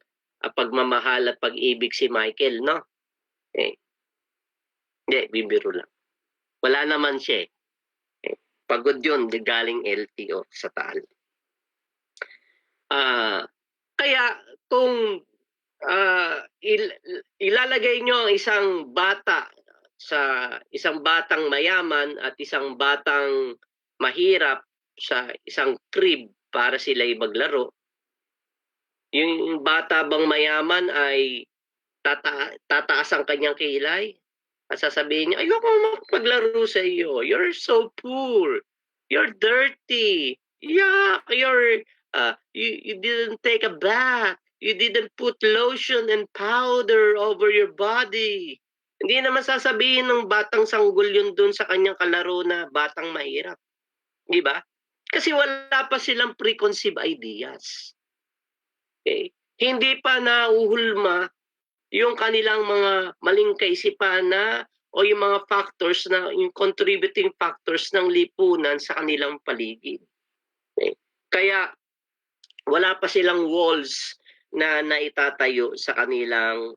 pagmamahal at pag-ibig si Michael, no? Hindi, bibiro lang. Wala naman siya. Pagod yun, galing LTO sa Taal. Kaya kung ilalagay nyo ang isang bata sa isang batang mayaman at isang batang mahirap sa isang crib para sila'y maglaro, yung bata bang mayaman ay tataas ang kanyang kilay at sasabihin niya, ayoko maglaro sa iyo. You're so poor. You're dirty. Yuck. You didn't take a bath. You didn't put lotion and powder over your body. Hindi naman sasabihin ng batang sanggol yun dun sa kanyang kalaro na batang mahirap. Di ba? Kasi wala pa silang preconceived ideas. Okay? Hindi pa nauhulma yung kanilang mga maling kaisipan na o yung mga factors na yung contributing factors ng lipunan sa kanilang paligid. Okay? Kaya wala pa silang walls na naitatayo sa kanilang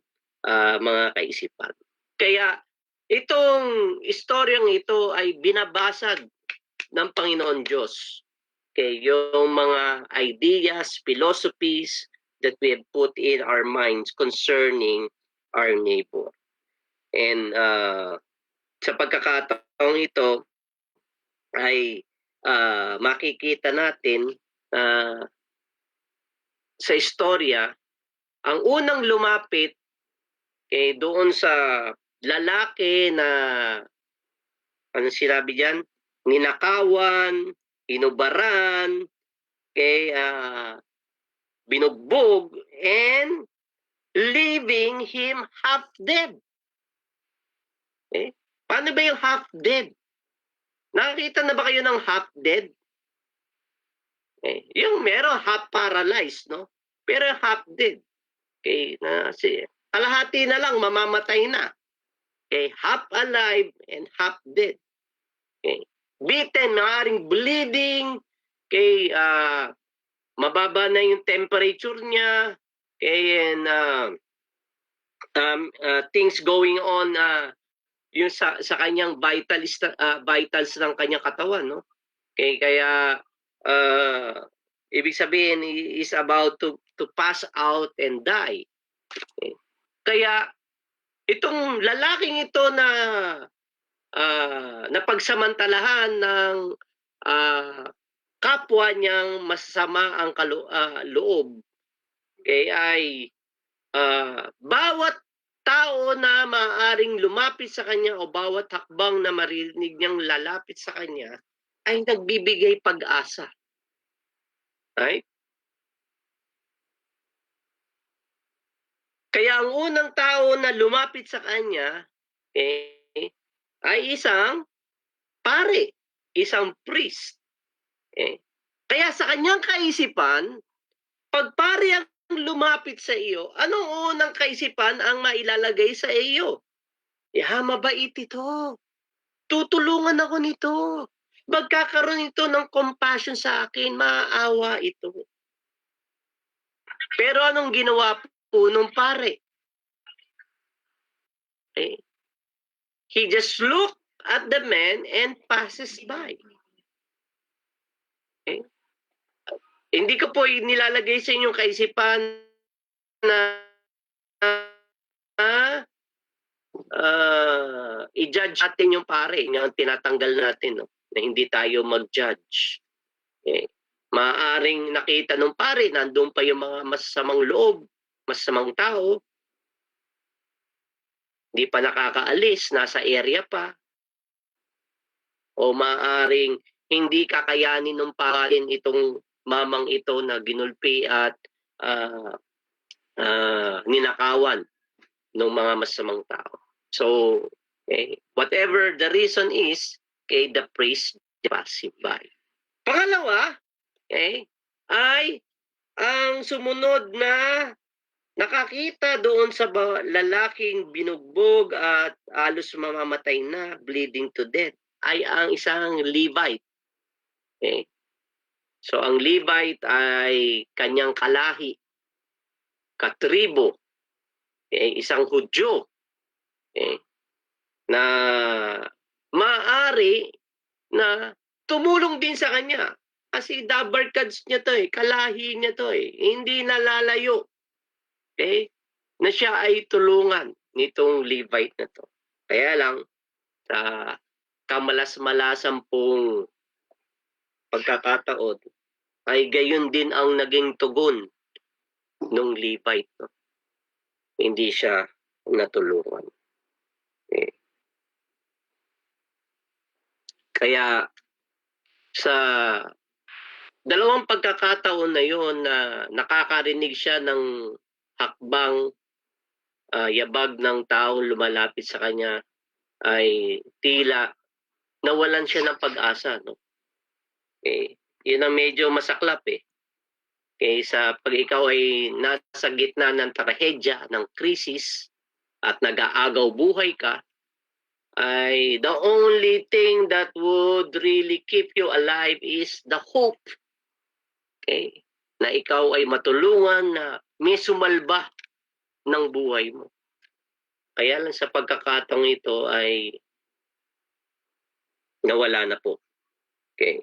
mga kaisipan. Kaya itong istoryang ito ay binabasag ng Panginoon Diyos. Okay, yung mga ideas, philosophies that we have put in our minds concerning our neighbor. And sa pagkakataong ito ay makikita natin sa istorya, ang unang lumapit doon sa lalaki na ano sinabi diyan, ninakawan, inubaran, binugbog, and leaving him half dead. Paano ba yung half dead? Nakakita na ba kayo ng half dead? Yung meron half paralyzed, no? Pero half dead. Kalahati na lang, mamamatay na. Half alive and half dead. Beaten, maaaring bleeding, mababa na yung temperature niya, and things going on yung sa kanyang vitals ng kanyang katawan, no? Kaya ibig sabihin is about to pass out and die. Kaya itong lalaking ito na napagsamantalahan ng kapwa niyang masasama ang loob, ay bawat tao na maaaring lumapit sa kanya o bawat hakbang na marinig niyang lalapit sa kanya ay nagbibigay pag-asa. Right? Kaya ang unang tao na lumapit sa kanya ay isang pare, isang priest. Kaya sa kanyang kaisipan, pag pare ang lumapit sa iyo, anong unang kaisipan ang mailalagay sa iyo? Mabait ito. Tutulungan ako nito. Magkakaroon ito ng compassion sa akin, maaawa ito. Pero anong ginawa po nung pare? He just looked at the man and passes by. Hindi ko po nilalagay sa inyong kaisipan na i-judge natin yung pare. Yung tinatanggal natin, no? Na hindi tayo mag-judge. Maaaring nakita ng pare, nandun pa yung mga masasamang loob, masasamang tao. Hindi pa nakakaalis, nasa area pa. O maaaring hindi kakayanin ng parin itong mamang ito na ginulpi at ninakawan ng mga masamang tao. So, whatever the reason is, the priest passing by. Pangalawa, ay ang sumunod na nakakita doon sa lalaking binugbog at halos mamamatay na, bleeding to death, ay ang isang Levite. So ang Levite ay kanyang kalahi, katribo, isang Hudyo, na maaari na tumulong din sa kanya. Kasi dabarkads niya to, kalahi niya to, hindi nalalayo. Na siya ay tulungan nitong Levite na to. Kaya lang, sa kamalas-malasan pong pagkakataon ay gayon din ang naging tugon nung Levite. No? Hindi siya natulungan. Okay. Kaya sa dalawang pagkakataon na yon na nakakarinig siya ng hakbang yabag ng taong lumalapit sa kanya, ay tila nawalan siya ng pag-asa. No? Okay. Yun ang medyo masaklap eh. Okay, pag ikaw ay nasa gitna ng trahedya, ng krisis, at nag-aagaw buhay ka, ay the only thing that would really keep you alive is the hope. Okay, na ikaw ay matulungan na may sumalba ng buhay mo. Kaya lang sa pagkakataong ito ay nawala na po. Okay.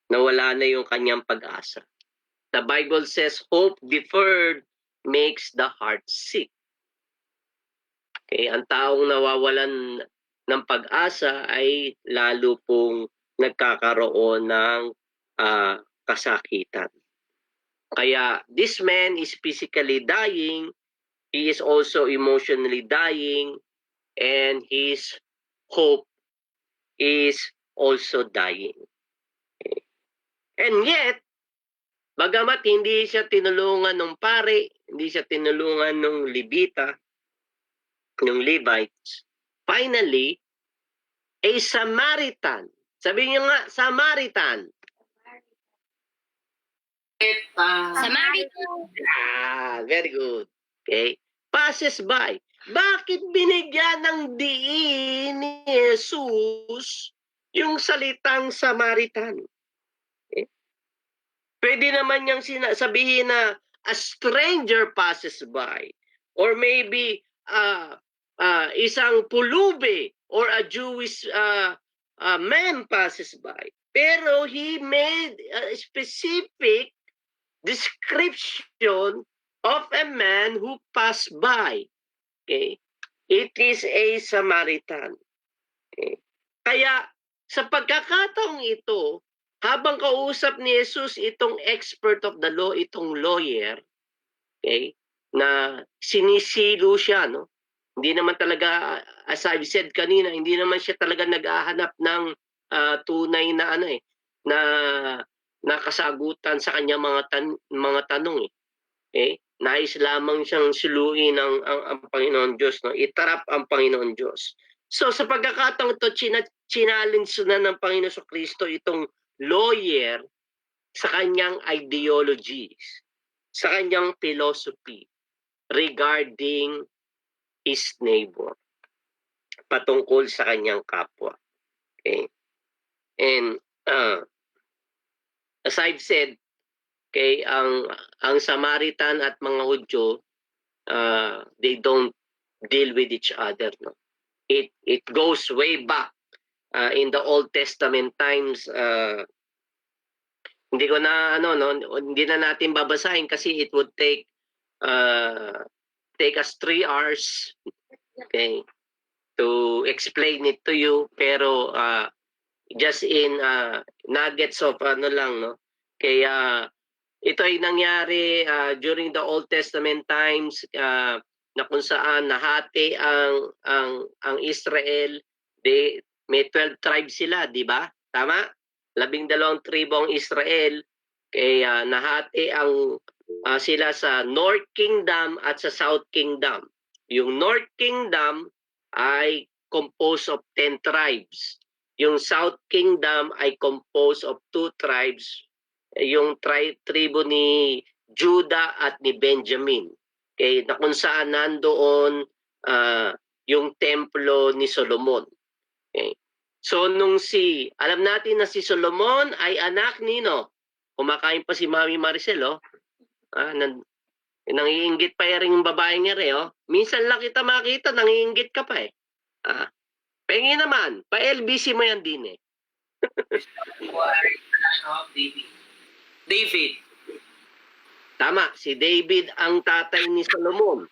Nawala na yung kanyang pag-asa. The Bible says, hope deferred makes the heart sick. Okay, ang taong nawawalan ng pag-asa ay lalo pong nagkakaroon ng kasakitan. Kaya this man is physically dying, he is also emotionally dying, and his hope is also dying. Okay. And yet, bagamat hindi siya tinulungan ng pare, hindi siya tinulungan ng Levita, ng Levites, finally, a Samaritan. Sabihin niyo nga, Samaritan. Samaritan. Very good. Okay. Passes by. Bakit binigyan ng diin ni Jesus yung salitang Samaritan? Okay. Pwede naman niyang sabihin na a stranger passes by, or maybe isang pulubi or a Jewish man passes by. Pero he made a specific description of a man who passed by. Okay? It is a Samaritan. Okay? Kaya sa pagkakataong ito, habang kausap ni Jesus itong expert of the law, itong lawyer, okay, na sinisilo siya, no? Hindi naman talaga, as I've said kanina, hindi naman siya talaga naghahanap ng tunay na na kasagutan sa kanyang mga tanong eh. Okay? Nais lamang siyang suluin ang Panginoon Diyos, no? Itarap ang Panginoon Diyos. So sa pagkakataong ito, challenge na ng Panginoon sa Kristo itong lawyer sa kanyang ideologies, sa kanyang philosophy regarding his neighbor, patungkol sa kanyang kapwa. Okay? And as I've said, okay, ang Samaritan at mga Hudyo, they don't deal with each other. No? It goes way back in the Old Testament times. Hindi ko na hindi na natin babasahin kasi it would take us 3 hours, okay, to explain it to you. Pero just in nuggets of lang, no? Kaya ito ay nangyari during the Old Testament times, na kung saan nahati ang Israel. May 12 tribes sila, di ba? Tama? 12 tribo ang Israel. Kaya nahati sila sa North Kingdom at sa South Kingdom. Yung North Kingdom ay composed of 10 tribes. Yung South Kingdom ay composed of 2 tribes. Yung tribo ni Judah at ni Benjamin. Okay, na kung saan nandoon yung templo ni Solomon. Okay. So alam natin na si Solomon ay anak nino. Kumakain pa si Mami Maricel, oh. Nangiinggit pa yung babae niya rin, oh. Minsan lang kita makita, nangiinggit ka pa eh. Pengi naman, pa-LBC mo yan din eh. David. Tama, si David ang tatay ni Solomon.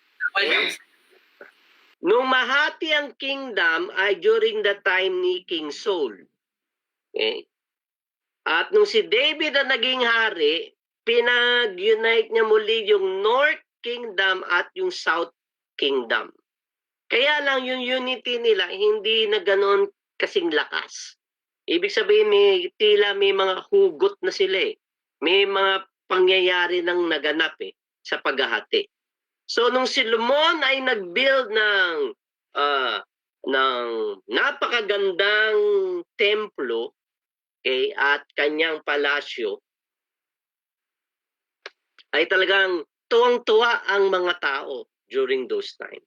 Nung mahati ang kingdom ay during the time ni King Saul. Okay? At nung si David na naging hari, pinag-unite niya muli yung North Kingdom at yung South Kingdom. Kaya lang yung unity nila hindi na ganoon kasing lakas. Ibig sabihin tila may mga hugot na sila eh. May mga pangyayari nang naganap sa paghahati. So nung si Solomon ay nag-build ng napakagandang templo at kanyang palasyo, ay talagang tuwang-tuwa ang mga tao during those time.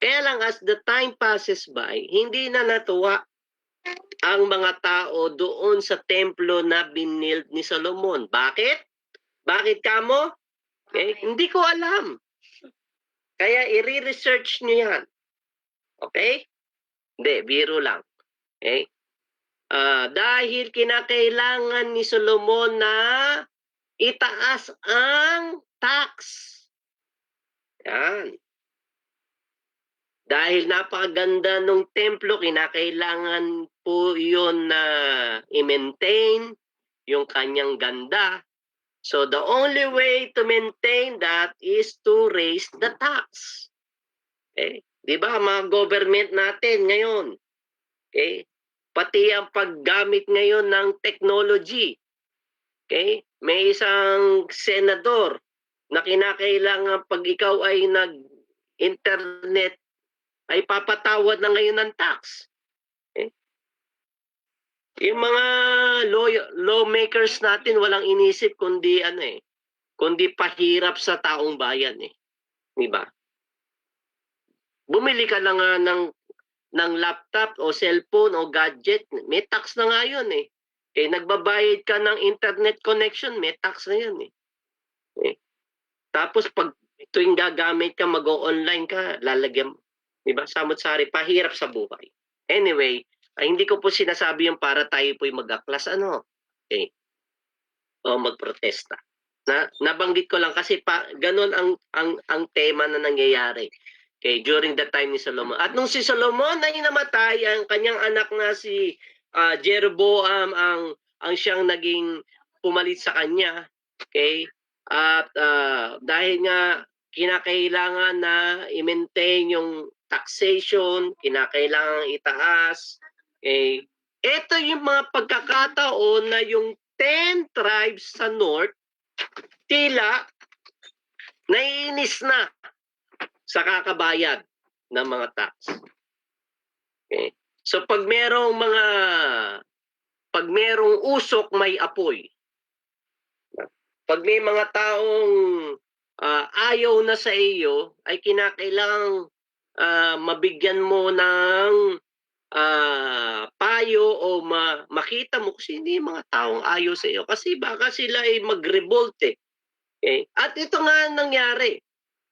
Kaya lang as the time passes by, hindi na natuwa ang mga tao doon sa templo na binild ni Solomon. Bakit? Bakit kamo? Hindi ko alam. Kaya i-research nyo yan. Okay? Hindi, biro lang. Okay? Dahil kinakailangan ni Solomon na itaas ang tax. Yan. Dahil napakaganda ng templo, kinakailangan po yun na i-maintain yung kanyang ganda. So the only way to maintain that is to raise the tax. Okay? Di ba, mga government natin ngayon, okay? Pati ang paggamit ngayon ng technology. Okay? May isang senador na kinakailangan pag ikaw ay nag-internet ay papatawad na ngayon ng tax. Okay? Yung mga lawmakers natin walang inisip kundi kundi pahirap sa taong bayan Di ba? Bumili ka na nga ng laptop o cellphone o gadget, may tax na nga yun nagbabayad ka ng internet connection, may tax na yan Tapos pag tuwing gagamit ka, mag-o-online ka, lalagyan, di ba? Samot-sari, pahirap sa buhay. Anyway, hindi ko po sinasabi yung para tayo po'y mag-aklas, okay? O magprotesta. Nabanggit ko lang kasi ganun ang tema na nangyayari. Okay, during the time ni Solomon. At nung si Solomon ay namatay, ang kanyang anak na si Jeroboam ang siyang naging pumalit sa kanya. Okay? At dahil nga kinakailangan na i-maintain yung taxation, kinakailangan itaas. Okay? Ito yung mga pagkakataon na yung 10 tribes sa north tila naiinis na sa kakabayad ng mga tax. Okay? So pag merong usok, may apoy. Pag may mga taong ayaw na sa iyo, ay kinakailangang mabigyan mo ng payo o makita mo kung sino yung mga taong ayaw sa iyo. Kasi baka sila ay mag-revolt Okay? At ito nga nangyari.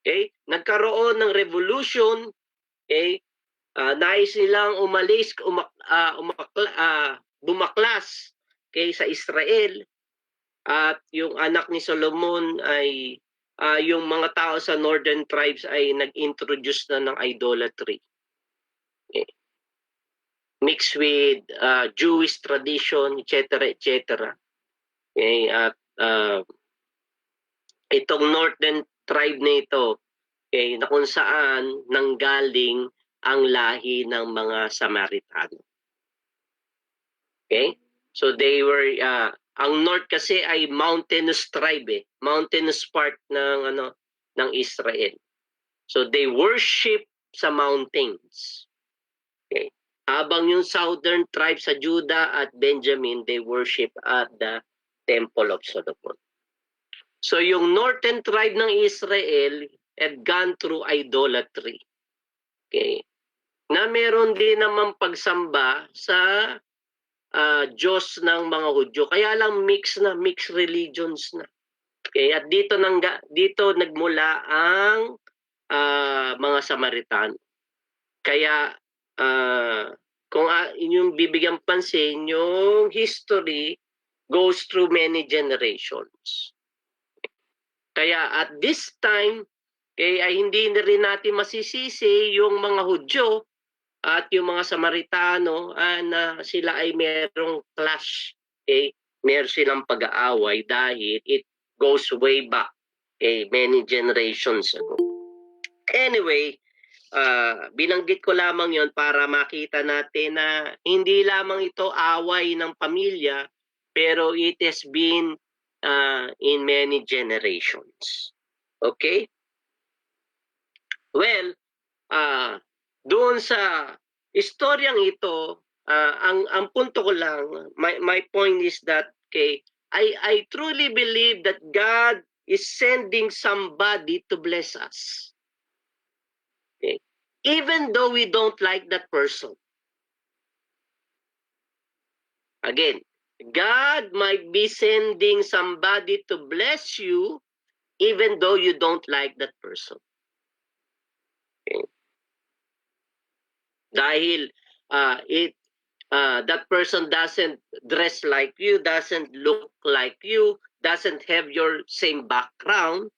Okay? Nagkaroon ng revolution. Okay? Nais nilang bumaklas sa Israel. At yung anak ni Solomon ay yung mga tao sa northern tribes ay nag-introduce na ng idolatry. Okay? Mixed with Jewish tradition, etc., etc. Okay? At itong northern tribe na ito, na kung saan nanggaling ang lahi ng mga Samaritano. Okay? So they were, ang north kasi ay mountainous tribe mountainous part ng Israel. So they worship sa mountains. Okay? Habang yung southern tribe sa Judah at Benjamin, they worship at the Temple of Solomon. So yung northern tribe ng Israel had gone through idolatry. Okay? Na meron din naman pagsamba sa Diyos ng mga Hudyo. Kaya lang mixed religions na. Okay? At dito nagmula ang mga Samaritano. Kaya kung inyong bibigyan pansin, yung history goes through many generations. Kaya at this time, ay hindi na rin natin masisisi yung mga Hudyo at yung mga Samaritano na sila ay merong clash meron silang pag-aaway dahil it goes way back many generations ago. Anyway, binanggit ko lamang yon para makita natin na hindi lamang ito away ng pamilya, pero it has been in many generations. Okay? Well, doon sa istoryang ito, ang punto ko lang, my point is that I truly believe that God is sending somebody to bless us. Okay? Even though we don't like that person. Again, God might be sending somebody to bless you even though you don't like that person. Okay? Dahil that person doesn't dress like you, doesn't look like you, doesn't have your same background.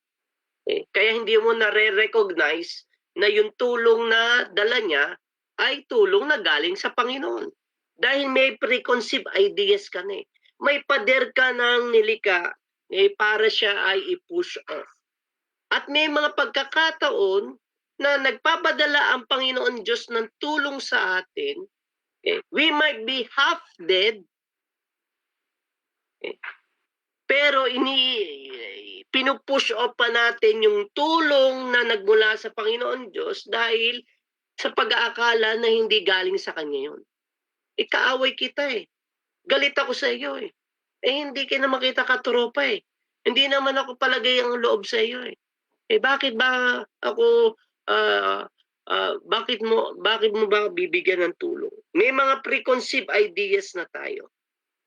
Okay? Kaya hindi mo na-recognize na yung tulong na dala niya ay tulong na galing sa Panginoon. Dahil may preconceived ideas ka na eh. May pader ka ng nilika para siya ay i-push off. At may mga pagkakataon na nagpapadala ang Panginoon Diyos ng tulong sa atin. Okay? We might be half dead. Okay? Pero pinupush off pa natin yung tulong na nagmula sa Panginoon Diyos dahil sa pag-aakala na hindi galing sa Kanya yun. Kaaway kita eh. Galit ako sa iyo eh. Hindi ka na makita katropa eh. Hindi naman ako palagay ang loob sa iyo eh. Bakit ba ako, bakit mo ba bibigyan ng tulong? May mga preconceived ideas na tayo.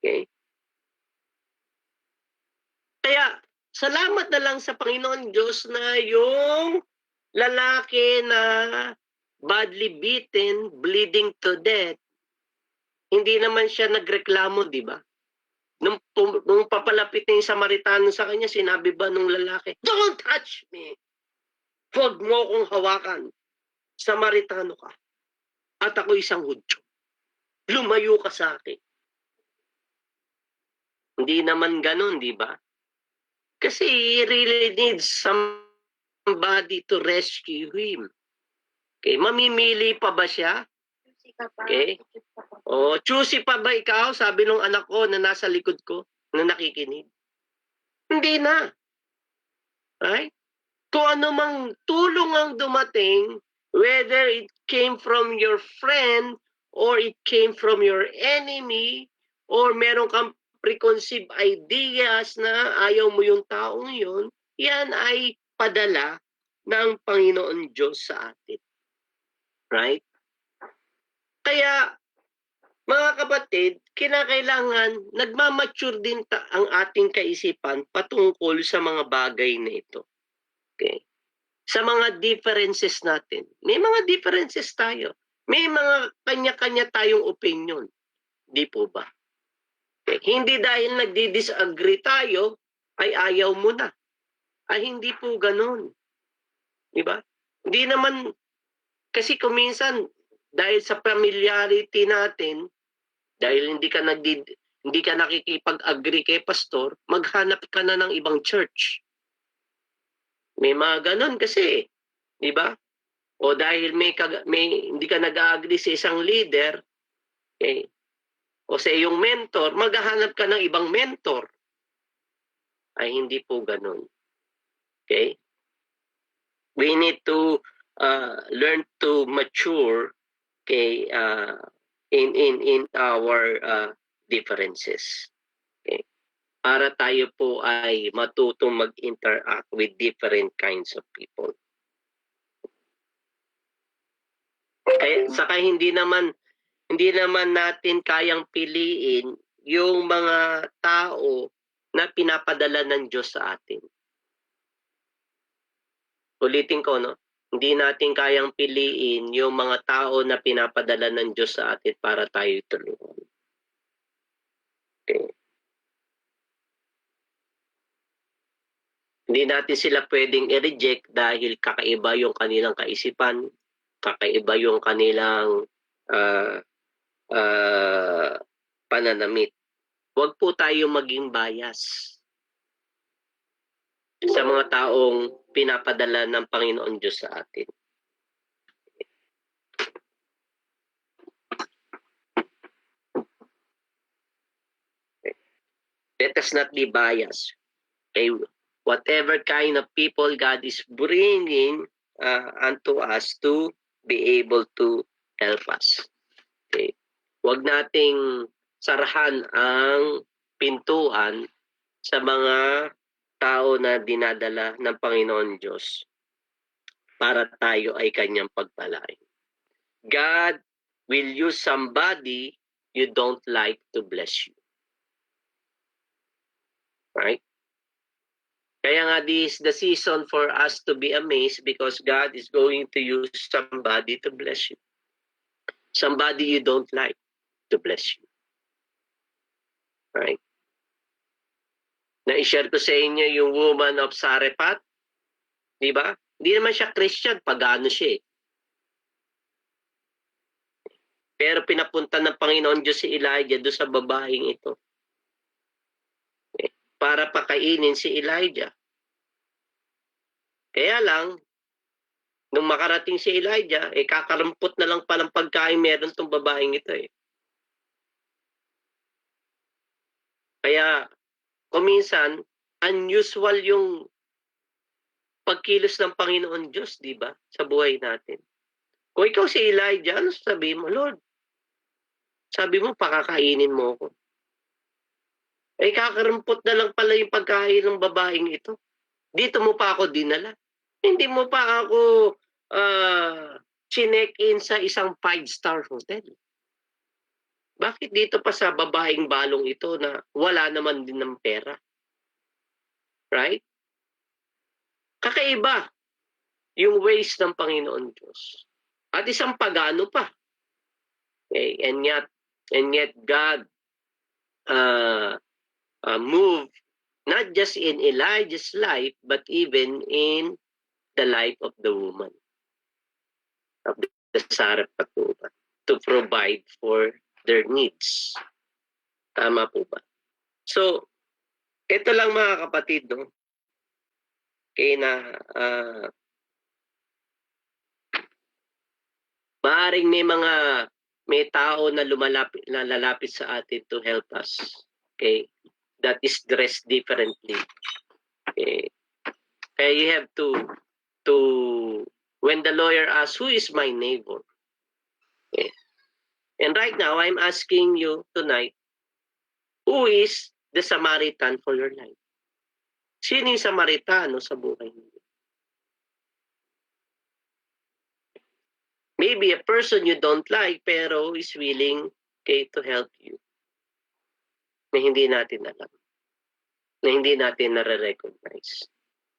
Okay? Kaya, salamat na lang sa Panginoon Diyos na yung lalaki na badly beaten, bleeding to death, hindi naman siya nagreklamo, di ba? Nung papalapit na yung Samaritano sa kanya, sinabi ba nung lalaki, "Don't touch me! Huwag mo akong hawakan. Samaritano ka. At ako isang Hudyo. Lumayo ka sa akin." Hindi naman ganun, di ba? Kasi he really needs somebody to rescue him. Okay, mamimili pa ba siya? Okay? Choosy pa ba ikaw? Sabi nung anak ko na nasa likod ko, na nakikinig. Hindi na. Right? Kung ano mang tulong ang dumating, whether it came from your friend, or it came from your enemy, or meron kang preconceived ideas na ayaw mo yung taong yun, yan ay padala ng Panginoon Diyos sa atin. Right? Kaya, mga kapatid, kinakailangan nagmamature din ang ating kaisipan patungkol sa mga bagay na ito. Okay? Sa mga differences natin. May mga differences tayo. May mga kanya-kanya tayong opinion. Di po ba? Okay? Hindi dahil nagdi-disagree tayo, ay ayaw mo na. Ay hindi po ganun. Di ba? Hindi naman, kasi kuminsan, dahil sa familiarity natin, dahil hindi ka nakikipag-agree kay pastor, maghanap ka na ng ibang church. May mga ganon kasi, di ba? O dahil hindi ka nag-agree sa isang leader, okay, o sa iyong mentor, maghahanap ka ng ibang mentor. Ay hindi po ganon. Okay? We need to learn to mature, okay, in our differences. Okay? Para tayo po ay matutong mag-interact with different kinds of people. Kaya saka hindi naman natin kayang piliin yung mga tao na pinapadala ng Diyos sa atin. Ulitin ko, no? Hindi natin kayang piliin yung mga tao na pinapadala ng Diyos sa atin para tayo tulungan. Okay. Hindi natin sila pwedeng i-reject dahil kakaiba yung kanilang kaisipan, kakaiba yung kanilang pananamit. Huwag po tayo maging bias sa mga taong pinapadala ng Panginoon Diyos sa atin. Let us not be biased. Okay? Whatever kind of people God is bringing unto us to be able to help us. Okay? Huwag nating sarahan ang pintuan sa mga tao na dinadala ng Panginoon Diyos para tayo ay kanyang pagpalain. God will use somebody you don't like to bless you. Right? Kaya nga this is the season for us to be amazed because God is going to use somebody to bless you. Somebody you don't like to bless you. Right? Na-share ko sa inyo yung woman of Sarephat. Di ba? Hindi naman siya Christian, pagano siya eh. Pero pinapunta ng Panginoon Diyos si Elijah doon sa babaeng ito. Para pakainin si Elijah. Kaya lang, nung makarating si Elijah, kakarampot na lang palang pagkain meron tong babaeng ito eh. Kaya, kuminsan, unusual yung pagkilos ng Panginoon Diyos, di ba? Sa buhay natin. Kung ikaw si Elijah, ano sabi mo? Lord, sabi mo, pakakainin mo ako. Kakarampot na lang pala yung pagkain ng babaeng ito. Dito mo pa ako dinala. Hindi mo pa ako chinek-in sa isang 5-star hotel. Bakit dito pa sa babaeng balong ito na wala naman din ng pera? Right? Kakaiba yung ways ng Panginoon Diyos. At isang pagano pa. Okay? And yet God moved not just in Elijah's life, but even in the life of the woman, of the Sarephat woman, to provide for their needs. Tama po ba? So, ito lang mga kapatid, no? Kaya na, maaaring may tao na lalapit sa atin to help us. Okay? That is dressed differently. Okay? Kaya you have to when the lawyer asks, who is my neighbor? Okay. And right now, I'm asking you tonight, who is the Samaritan for your life? Sino yung Samaritano sa buhay niyo? Maybe a person you don't like, pero is willing to help you. Na hindi natin alam. Na hindi natin nare-recognize.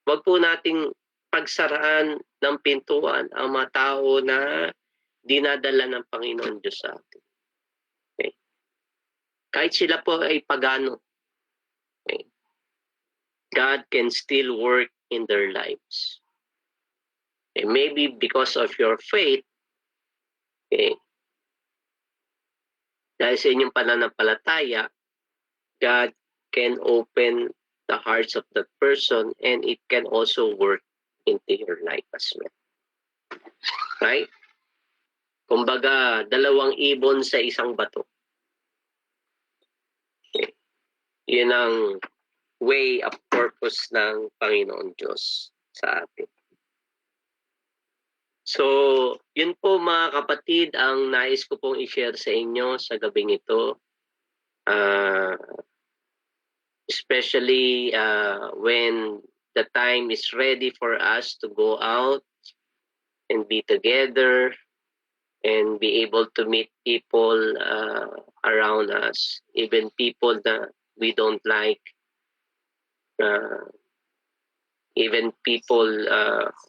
Huwag po nating pagsaraan ng pintuan ang mga tao na dinadala ng Panginoon Diyos sa atin. Okay? Kahit sila po ay pagano, okay? God can still work in their lives. Okay? Maybe because of your faith, okay, dahil sa inyong pananampalataya, God can open the hearts of that person and it can also work into your life as well. Right? Kumbaga, dalawang ibon sa isang bato. Okay. Yun ang way of purpose ng Panginoon Diyos sa atin. So, yun po mga kapatid ang nais ko pong i-share sa inyo sa gabing ito. Especially when the time is ready for us to go out and be together and be able to meet people around us, even people that we don't like, even people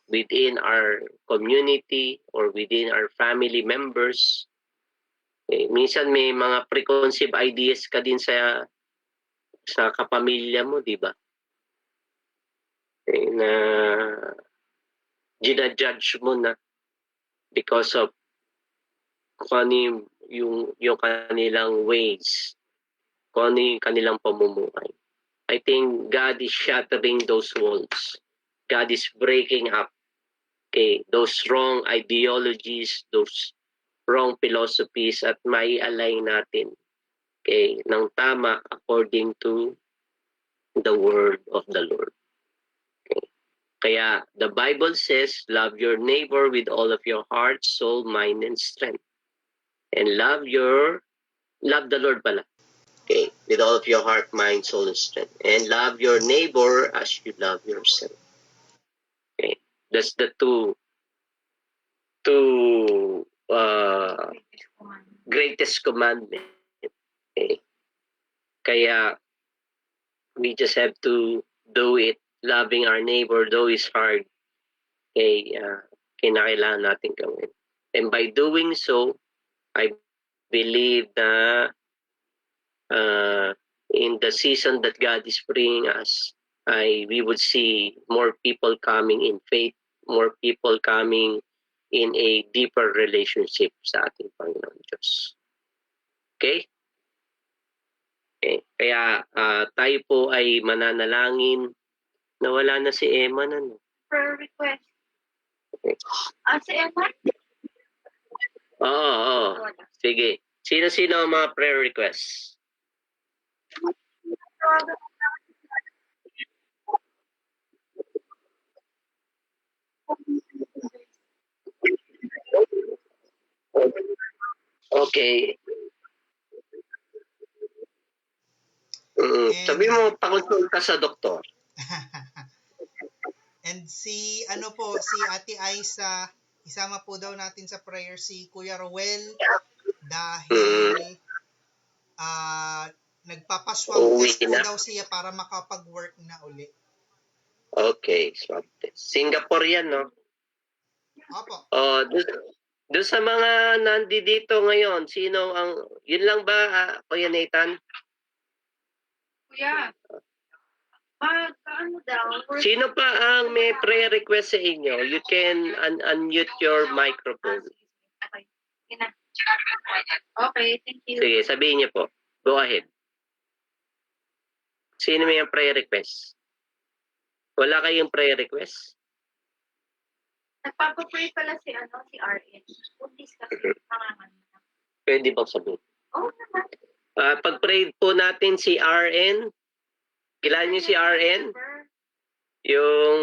within our community or within our family members. Minsan may mga preconceived ideas ka din sa kapamilya mo, di ba? Na ginajudge mo na because of kung ano yung kanilang ways. kung ano yung kanilang pamumuhay. I think God is shattering those walls. God is breaking up, okay, those wrong ideologies, those wrong philosophies, at may align natin, okay, ng tama according to the word of the Lord. Okay. Kaya the Bible says, love your neighbor with all of your heart, soul, mind, and strength. And love the Lord pala. Okay, with all of your heart, mind, soul, and strength. And love your neighbor as you love yourself. Okay, that's the two greatest commandment. Okay. Kaya we just have to do it, loving our neighbor, though it's hard. Okay, kinakailangan natin gawin. And by doing so, I believe na in the season that God is bringing us, we would see more people coming in faith, more people coming in a deeper relationship sa ating Panginoon Diyos. Okay? Okay. Kaya tayo po ay mananalangin na wala na si Emma na. Prayer request. Okay. Si Emma? Oo. Sige. Sino-sino ang mga prayer requests? Okay. Sabi mo, pakonsulta sa doktor. And si Ate Aisa, isama po daw natin sa prayer si Kuya Rowel dahil nagpapaswab test po daw siya para makapag-work na uli. Okay, swab test. Singapore yan, no? Opo. Doon sa mga nandito ngayon, sino ang, yun lang ba, Kuya Nathan? Kuya. Ano daw? Sino pa ang may prayer request sa inyo? You can unmute your microphone. Okay, thank you. Sige, sabihin niyo po. Go ahead. Sino may prayer request? Wala kayong prayer request? Nagpapapray pala si RN. Buntis kasi pangangan. Pwede bang sabihin? Oo naman. Pag-pray po natin si RN. Kilala niyo si RN? Yung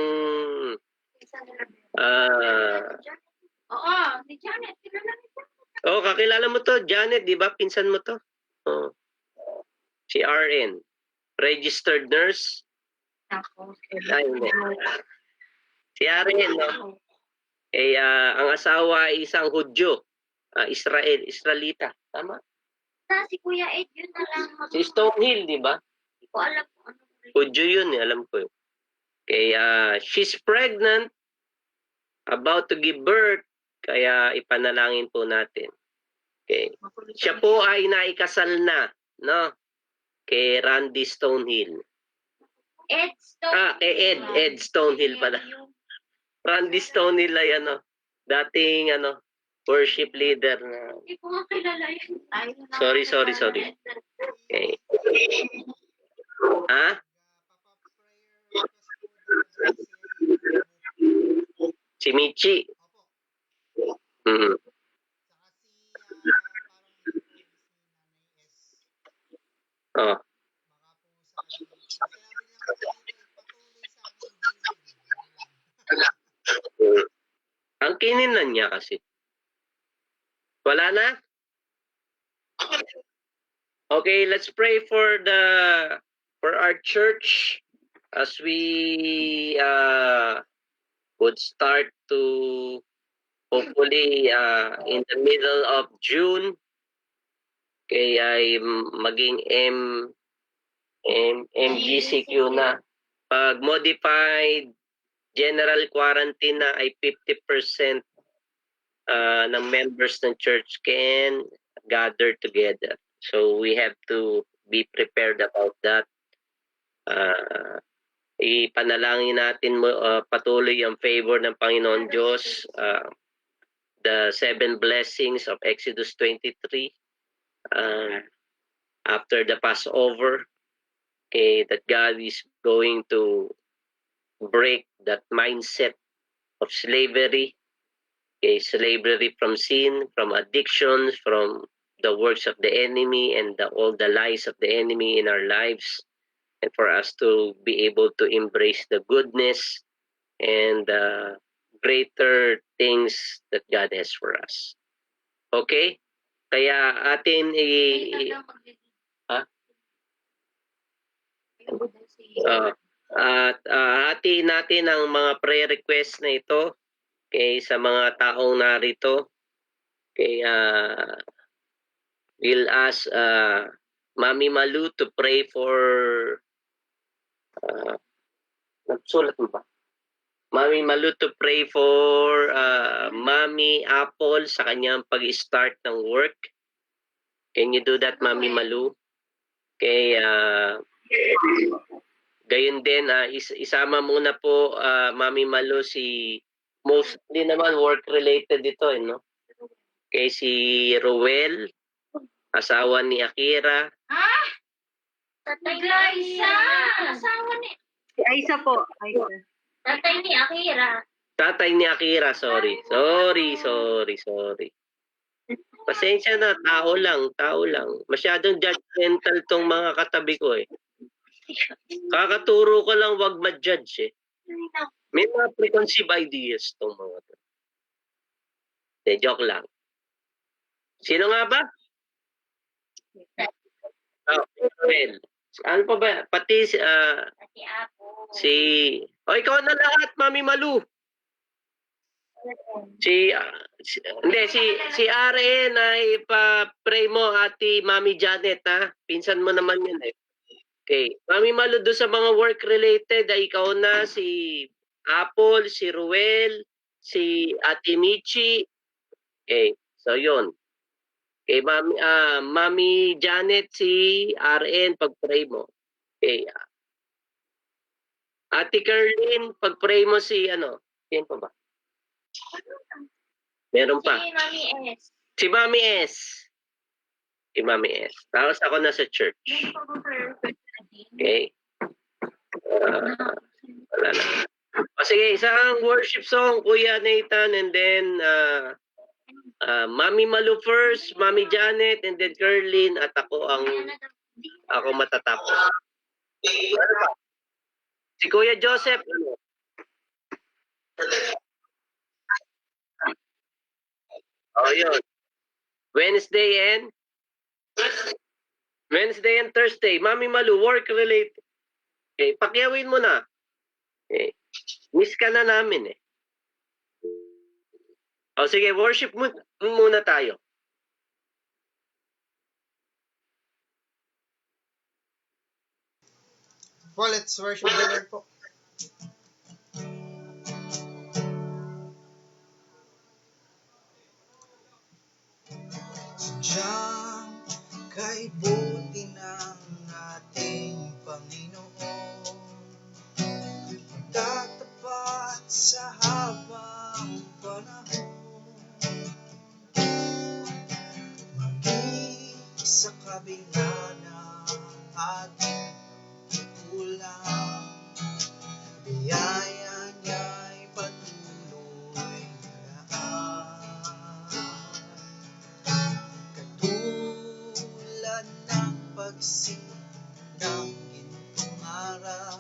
Oo, ni Janet. Kilala ni Janet. oh, kakilala mo to, Janet, di ba? Pinsan mo to. Oh. Si RN. Registered nurse. Ay, hindi. Si RN, no? Ang asawa ay isang Hudyo. Israelita. Tama? Si Kuya Ed, yun na lang. Si Stonehill, di ba? Hindi ko alam kung ano. Hudyo yun, alam ko yun. She's pregnant, about to give birth, kaya ipanalangin po natin. Okay. Siya po ay naikasal na, no? Kay Randy Stonehill. Ed Stonehill. Kay Ed Stonehill pala. Randy Stonehill ay dating worship leader na. Hindi ko nga kilala yun. Sorry. Okay. Ha? Si Michi. Oh. Ang kininan niya kasi. Wala na? Okay, let's pray for our church as we would start to hopefully in the middle of June ay maging MGCQ na. Pag modified general quarantine na ay 50% ng members ng church can gather together. So we have to be prepared about that. Ipanalangin natin patuloy ang favor ng Panginoon Diyos, the 7 blessings of Exodus 23. after the Passover, okay, that God is going to break that mindset of slavery, okay, slavery from sin, from addictions, from the works of the enemy and all the lies of the enemy in our lives, and for us to be able to embrace the goodness and greater things that God has for us. Okay? Kaya atin Ha? Hatiin natin ang mga prayer request na ito, okay, sa mga taong narito. Okay, we'll ask Mami Malu to pray for nagsulat mo ba? Mami Malu to pray for Mami Apple sa kanyang pag-start ng work. Can you do that, Mami Malu? Okay, gayon din, isama muna po, Mami Malu, mostly naman work-related ito, no? Okay, si Ruel, asawa ni Akira. Tatay Liza! Asawa ni... Si Aisa po. Aisa. Tatay ni Akira. Tatay ni Akira, sorry. Pasensya na, tao lang. Masyadong judgmental tong mga katabi ko eh. Kakaturo ko lang, wag ma-judge eh. May mga preconceived ideas tong mga to. Joke lang. Sino nga ba? Well, ano pa ba? Pati Pati ako. ikaw na lahat, Mami Malu. Si RN ay pa-pray mo, Ate Mami Janet, ha? Pinsan mo naman yun eh. Okay. Mami Malu, doon sa mga work-related, ay ikaw na, si Apple, si Ruel, si Ate Michi. Okay. So, yun. Okay, Mami Janet, si RN, pag-pray mo. Okay. Ate Kerlin, pag-pray mo yan pa ba? Meron pa. Si Mami S. Si Mami S. Tapos ako na sa church. Okay. Wala na. Sige, isang worship song, Kuya Nathan, and then Mami Malu first, Mami Janet, and then Kerlin, at ako matatapos. Si Kuya Joseph, yun. Wednesday and Thursday, Mami Malu, work-related. Okay, pakyawin mo na. Okay. Miss ka na namin eh. Sige, worship muna tayo. Po, let's worship the Lord po. Sadyang kay buti ng ating Panginoon, tatapat sa habang panahon, maging sa kabila ng ating kulang, biyaya niya'y patuloy na katulad ng pagsikat ng gintong araw,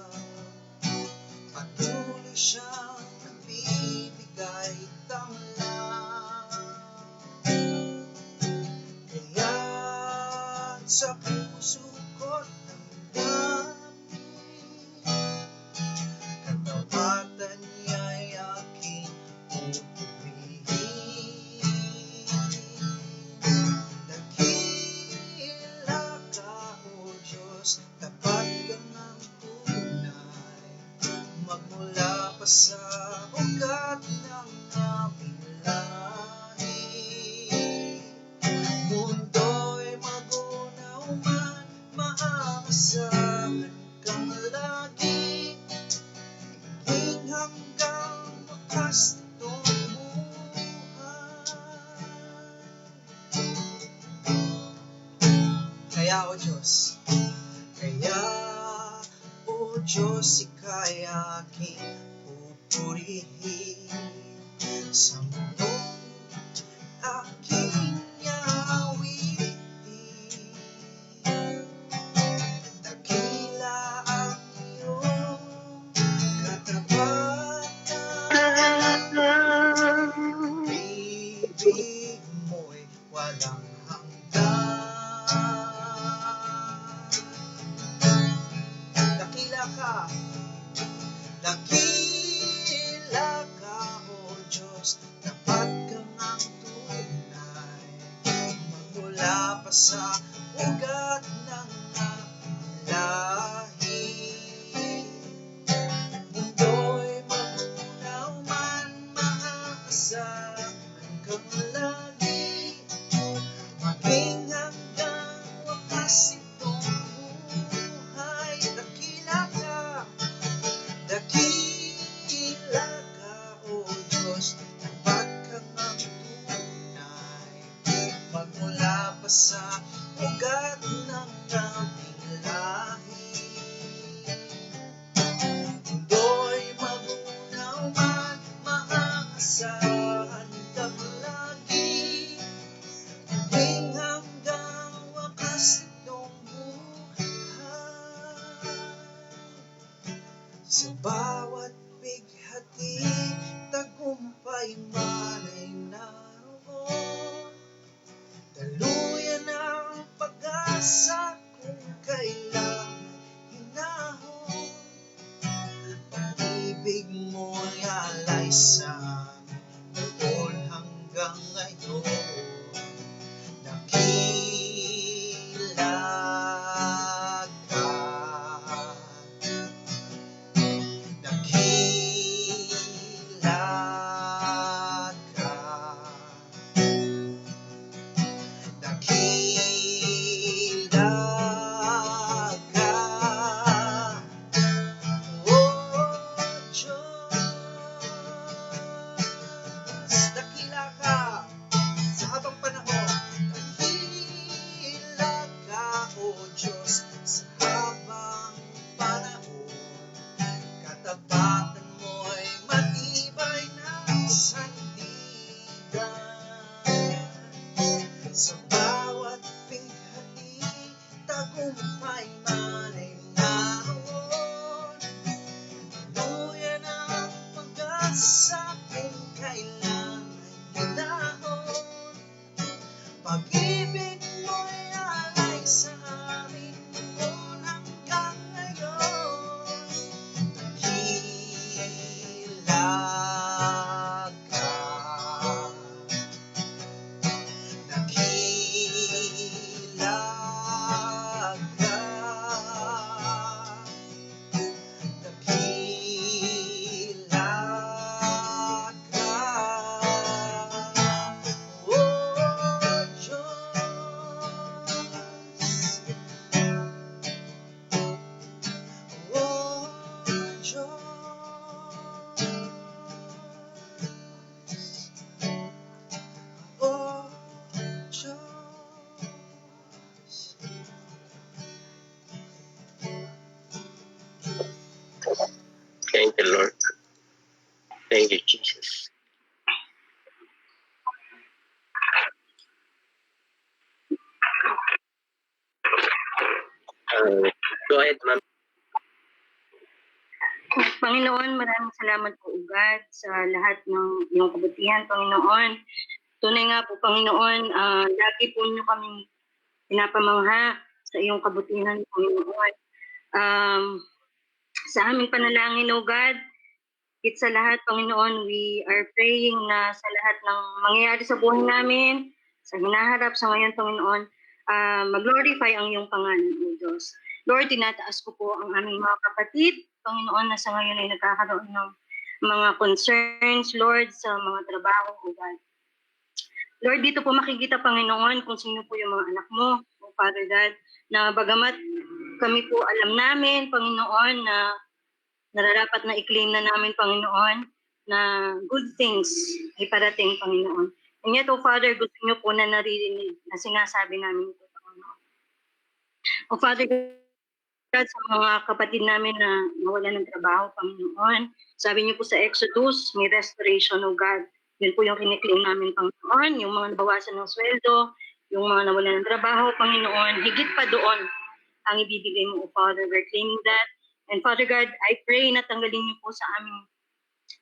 patuloy siyang nagbibigay tanglaw. Kaya sa puso ko't katawatan niya'y aking pupurihin. Dakila ka, O Diyos, tapat ka ng tunay, magmula pa sa ugat ng aming lahi. Mundo'y magunaw man, maaasahan kang lagi, hanggang wakas nitong buhay. Kaya, O Diyos, kay aking pupurihin sa mundong aking awitin. Dakila ang iyong katapatan, ibig mo'y walang hanggan. Dakila ka, o Diyos, tapat kang ang tunay, magmula pa sa ugat ng aking lahi. Mundo'y magunaw man, maaasahan kang lagi, maging hanggang wakas itong buhay. Dakila ka, o Diyos, tapat kang ang tunay, magmula pa sa ugat ng aming lahi. Mundo'y magunaw man, maaasahan kang lagi, maging hanggang wakas itong buhay. Sa bawat bighati, tagumpay man ay naroon. Daluyan ang pag-asa kung kailan hinahon. Pag-ibig mo'y alay sa amin noon hanggang ngayon. Dakila ka, dakila ka, dakila ka, oh Diyos. Dakila ka sa habang panahon, dakila ka, o Diyos, sa habang panahon. Katapatan mo'y matibay ng sandigan. Sa bawat bighati, tagumpay man ay naroon. Daluyan ang pag-asa kung kailan ay hinahon. Pag-ibig mo'y alay sa amin noon hanggang ngayon. Dakila ka, dakila ka, dakila ka, oh Diyos, oh Diyos, oh Diyos. Thank you, Lord. Thank you, Jesus. Go ahead, ma'am. Panginoon, maraming salamat po ugad sa lahat ng iyong kabutihan, Panginoon. Tunay nga po, Panginoon, lagi po niyo kaming pinapamangha sa iyong kabutihan, Panginoon. Sa aming panalangin, O God, higit sa lahat, Panginoon, we are praying na sa lahat ng mangyayari sa buhay namin, sa hinaharap sa ngayon, Panginoon, mag-glorify ang iyong pangalan, O Diyos. Lord, tinataas ko po ang aming mga kapatid, Panginoon, na sa ngayon ay nagkakaroon ng mga concerns, Lord, sa mga trabaho, O God. Lord, dito po makikita, Panginoon, kung sino po yung mga anak mo, O Father God, na bagamat kami po alam namin, Panginoon, na nararapat na i-claim na namin, Panginoon, na good things ay parating, Panginoon. And yet, O Father, gusto niyo po na naririnig na sinasabi namin ito, Panginoon. O Father, God, sa mga kapatid namin na nawalan ng trabaho, Panginoon. Sabi niyo po sa Exodus, may restoration, O God. Yun po yung kiniklaim namin, Panginoon. Yung mga nabawasan ng sweldo, yung mga nawalan ng trabaho, Panginoon. Higit pa doon ang ibibigay mo, O Father. We're claiming that. And Father God, I pray na tanggalin niyo po sa aming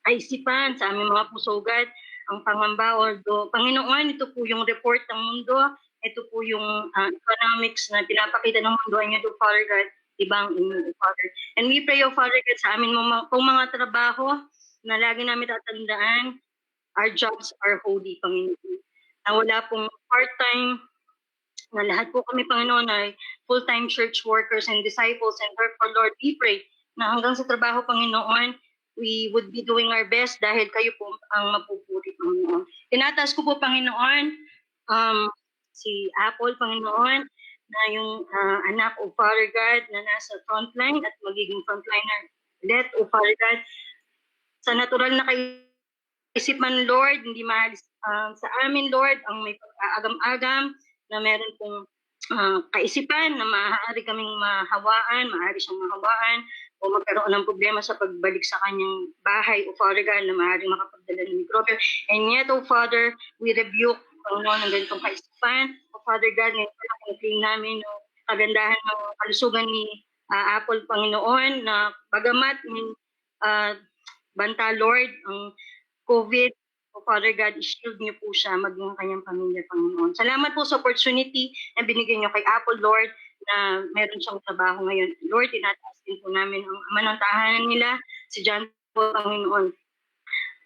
kaisipan, sa aming mga puso, God, ang pangamba. Although, Panginoon, ito po yung report ng mundo. Ito po yung economics na pinapakita ng mundo. And ito, Father God, ibang inyo, Father. And we pray, O Father God, sa amin mga trabaho na lagi namin tatandaan, our jobs are holy, Panginoon. Na wala pong part-time, na lahat po kami, Panginoon, ay full-time church workers and disciples. And therefore, Lord, we pray na hanggang sa trabaho, Panginoon, we would be doing our best dahil kayo po ang mapupuri, Panginoon. Tinataas ko po, Panginoon, si Apple, Panginoon, na yung anak o Father God na nasa frontline at magiging frontliner ulit o Father God. Sa natural na kaisipan, Lord, hindi maalis sa amin, Lord, ang may pag-aagam-agam na meron pong kaisipan na maaari kaming maaari siyang mahawaan o magkaroon ng problema sa pagbalik sa kanyang bahay o Father God na maaari makapagdala ng mikrobyo. And yet, O Father, we rebuke Panginoon ng ganitong kaisipan. O Father God, ngayon pala kiniklaim namin yung kagandahan ng kalusugan ni Apple, Panginoon, na bagamat banta, Lord, ang COVID, o Father God, i-shield niyo po siya, maging kanyang pamilya, Panginoon. Salamat po sa opportunity na binigyan niyo kay Apple, Lord, na meron siyang trabaho ngayon. Lord, tinataas din po namin ang ama ng tahanan nila, si John po, Panginoon.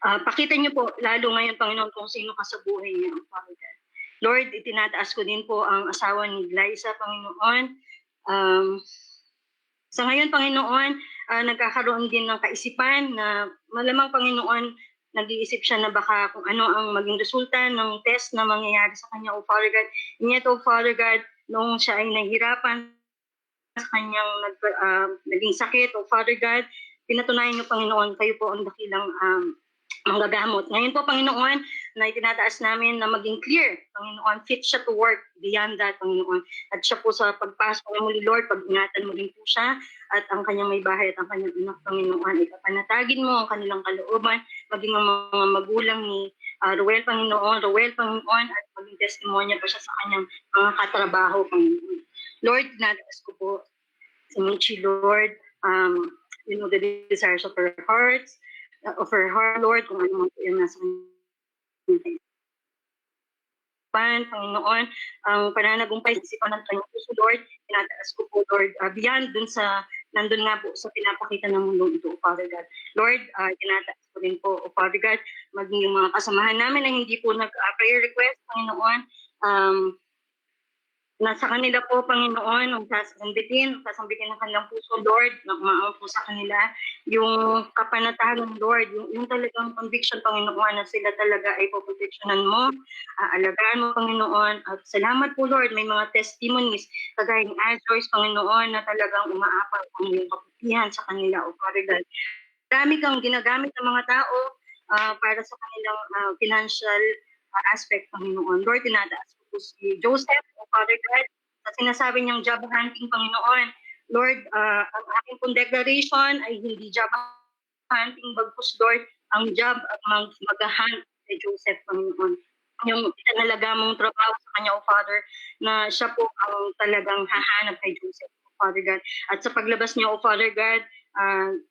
Pakita niyo po, lalo ngayon, Panginoon, kung sino ka sa buhay niya, Father God. Lord, itinataas ko din po ang asawa ni Glyza, Panginoon. Sa ngayon, Panginoon, nagkakaroon din ng kaisipan na malamang, Panginoon, nag-iisip siya na baka kung ano ang maging resulta ng test na mangyayari sa kanya, O Father God. And yet, O Father God, noong siya ay nahihirapan sa kanyang naging sakit, O Father God, pinatunayan niyo, Panginoon, kayo po ang dakilang manggagamot. Ngayon po, Panginoon, na itinataas namin na maging clear, Panginoon, fit siya to work beyond that, Panginoon. At siya po sa pagpasok ng muli, Lord, pag-ingatan mo rin po siya at ang kanyang may bahay at ang kanyang anak, Panginoon, ipapanatagin mo ang kanilang kalooban, maging ang mga magulang ni Roel, Panginoon, at maging testimonya pa siya sa kanyang mga katrabaho, Panginoon. Lord, tinataas ko po si Michi, Lord, you know the desires of her heart, Lord, kung ano man po yung nasa Panginoon, ang pananagumpay sa isipan ng kanyang puso, Lord, tinataas ko po, Lord, beyond dun sa, nandun nga po sa pinapakita ng mundong ito, Father God. Lord, tinataas ko din po, Father God, maging yung mga kasamahan namin na hindi po nag-prayer request, Panginoon, nasa kanila po, Panginoon, ang sasambitin ng kanilang puso, Lord, na umaawang po sa kanila, yung kapanatagan, Lord, yung talagang conviction, Panginoon, na sila talaga ay poproteksyonan mo, alagaan mo, Panginoon, at salamat po, Lord, may mga testimonies, kagaya ni Joyce, Panginoon, na talagang umaapang ang iyong kaputihan sa kanila, O Father God. Marami kang ginagamit ng mga tao para sa kanilang financial aspect, Panginoon. Lord, tinataas ko po si Joseph, O Father God, sa sinasabi niyang job hunting, Panginoon. Lord, ang aking pong declaration ay hindi job hunting, bagkus, Lord, ang job at mag-hunt kay Joseph, Panginoon. Yung itinalaga mong trabaho sa kanya, O Father, na siya po ang talagang hahanap kay Joseph, O Father God. At sa paglabas niya, O Father God,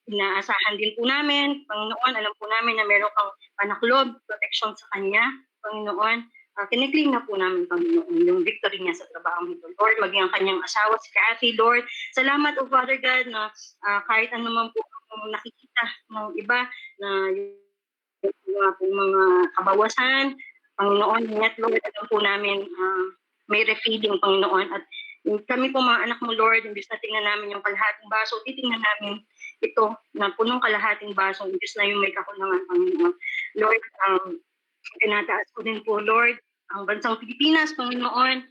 inaasahan din po namin, Panginoon, alam po namin na meron kang panaklob, protection sa kanya, Panginoon. Kiniklaim na po namin, Panginoon, yung victory niya sa trabaho nito, Lord, maging ang kanyang asawa, si Kathy, Lord. Salamat, O Father God, na kahit anuman po nakikita ng iba na yung mga kabawasan, Panginoon, yet, Lord, alam po namin may refilling, Panginoon, at kami po mga anak mo, Lord, imbis na tingnan namin yung kalahating baso, titingnan namin ito na punong kalahating baso, imbis na yung may kakulangan, Panginoon. Lord, tinataas ko din po, Lord, ang bansang Pilipinas, Panginoon,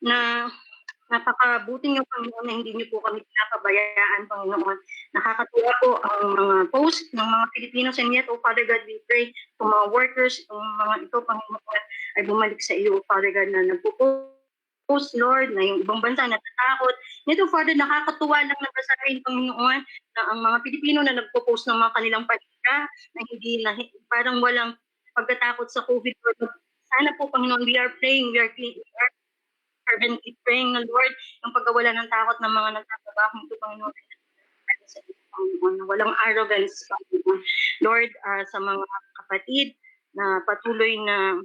na napakabuti niyo, Panginoon, na hindi niyo po kami pinapabayaan, Panginoon. Nakakatuwa po ang mga post ng mga Pilipinos, and yet, O Father God, we pray itong mga workers, itong mga ito, Panginoon, ay bumalik sa iyo, O Father God, na nagpo-post post, Lord, na yung ibang bansa natatakot. Nito, Father, nakakatuwa lang na basahin, Panginoon, na ang mga Pilipino na nagpo-post ng mga kanilang panika, na hindi na, parang walang pagkatakot sa COVID. Lord, sana po, Panginoon, we are praying, we are fervently praying na, Lord, yung pagkawala ng takot ng mga nagtatrabaho nito, Panginoon, sa Panginoon, na walang arrogance, Panginoon. Lord, sa mga kapatid na patuloy na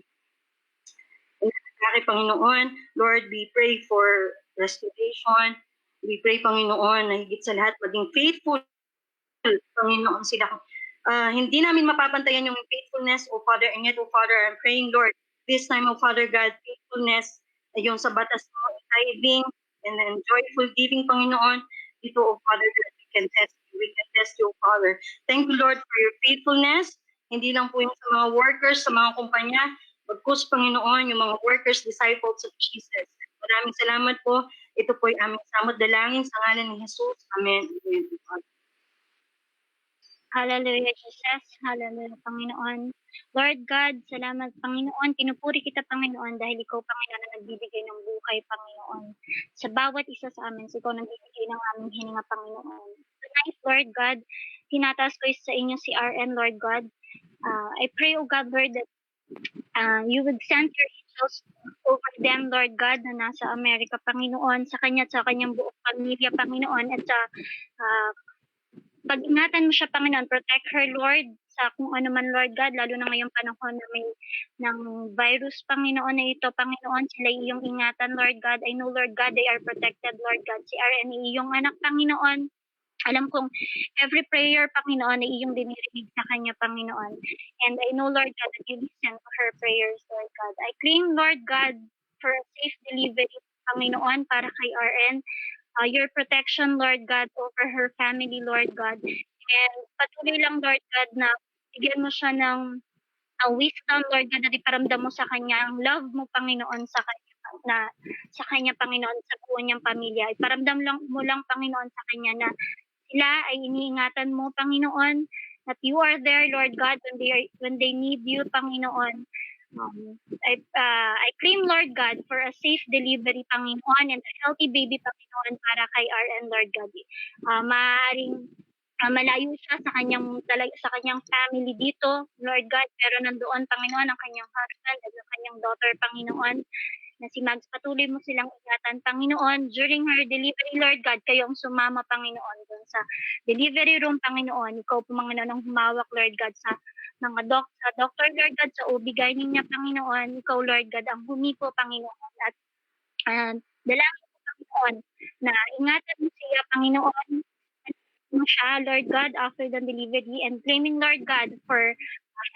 Pare Panginoon, Lord, we pray for restoration. We pray, Panginoon, na higit sa lahat maging faithful, Panginoon, sila. Hindi namin mapapantayan yung faithfulness, O Father, and yet, O Father, I'm praying, Lord, this time, O Father God, faithfulness, yung sa batas mo, tithing, and then joyful giving, Panginoon, ito, O Father God, we can test you, O Father. Thank you, Lord, for your faithfulness, hindi lang po yung sa mga workers, sa mga kumpanya, bagkus, Panginoon, yung mga workers, disciples of Jesus. Maraming salamat po. Ito po ay aming samot dalangin sa ngalan ni Jesus. Amen. Amen. Hallelujah, Jesus. Hallelujah, Panginoon. Lord God, salamat, Panginoon. Pinupuri kita, Panginoon, dahil ikaw, Panginoon, na nagbibigay ng buhay, Panginoon. Sa bawat isa sa amin, ikaw nagbibigay ng aming hininga, Panginoon. Tonight, Lord God, tinataas ko sa inyo si RN, Lord God. I pray, O God, Lord, that you would send your angels over them, Lord God, na nasa Amerika, Panginoon, sa kanya at sa kanyang buong pamilya, Panginoon, at sa pag-ingatan mo siya, Panginoon, protect her, Lord, sa kung ano man, Lord God, lalo na ngayong panahon na may ng virus, Panginoon, na ito, Panginoon, sila iyong ingatan, Lord God. I know, Lord God, they are protected, Lord God. Si RN, iyong anak, Panginoon, alam kong every prayer, Panginoon, ay iyong dinirinig sa kanya, Panginoon. And I know, Lord God, that you listen to her prayers, Lord God. I claim, Lord God, for a safe delivery, Panginoon, para kay RN. Your protection, Lord God, over her family, Lord God. And patuloy lang, Lord God, na bigyan mo siya ng wisdom, Lord God, na iparamdam mo sa kanya ang love mo, Panginoon, sa kanya, Panginoon, sa buo niyang pamilya. Iparamdam lang mo lang, Panginoon, sa kanya na sila ay iniingatan mo, Panginoon, that you are there, Lord God, when they need you, Panginoon. I claim, Lord God, for a safe delivery, Panginoon, and a healthy baby, Panginoon, para kay RN, Lord God. Maaaring malayo siya sa kanyang family dito, Lord God, pero nandoon, Panginoon, ang kanyang husband at ang kanyang daughter, Panginoon, na si Mags, patuloy mo silang ingatan, Panginoon, during her delivery, Lord God, kayo ang sumama, Panginoon, dun sa delivery room, Panginoon, ikaw po, Panginoon, ang humawak, Lord God, sa mga doctor, Lord God, sa OB-GYN niya, Panginoon, ikaw, Lord God, ang humipo, Panginoon, at dalangin po, Panginoon, na ingatan mo siya, Panginoon, mo siya, Lord God, after the delivery, and claiming, Lord God, for a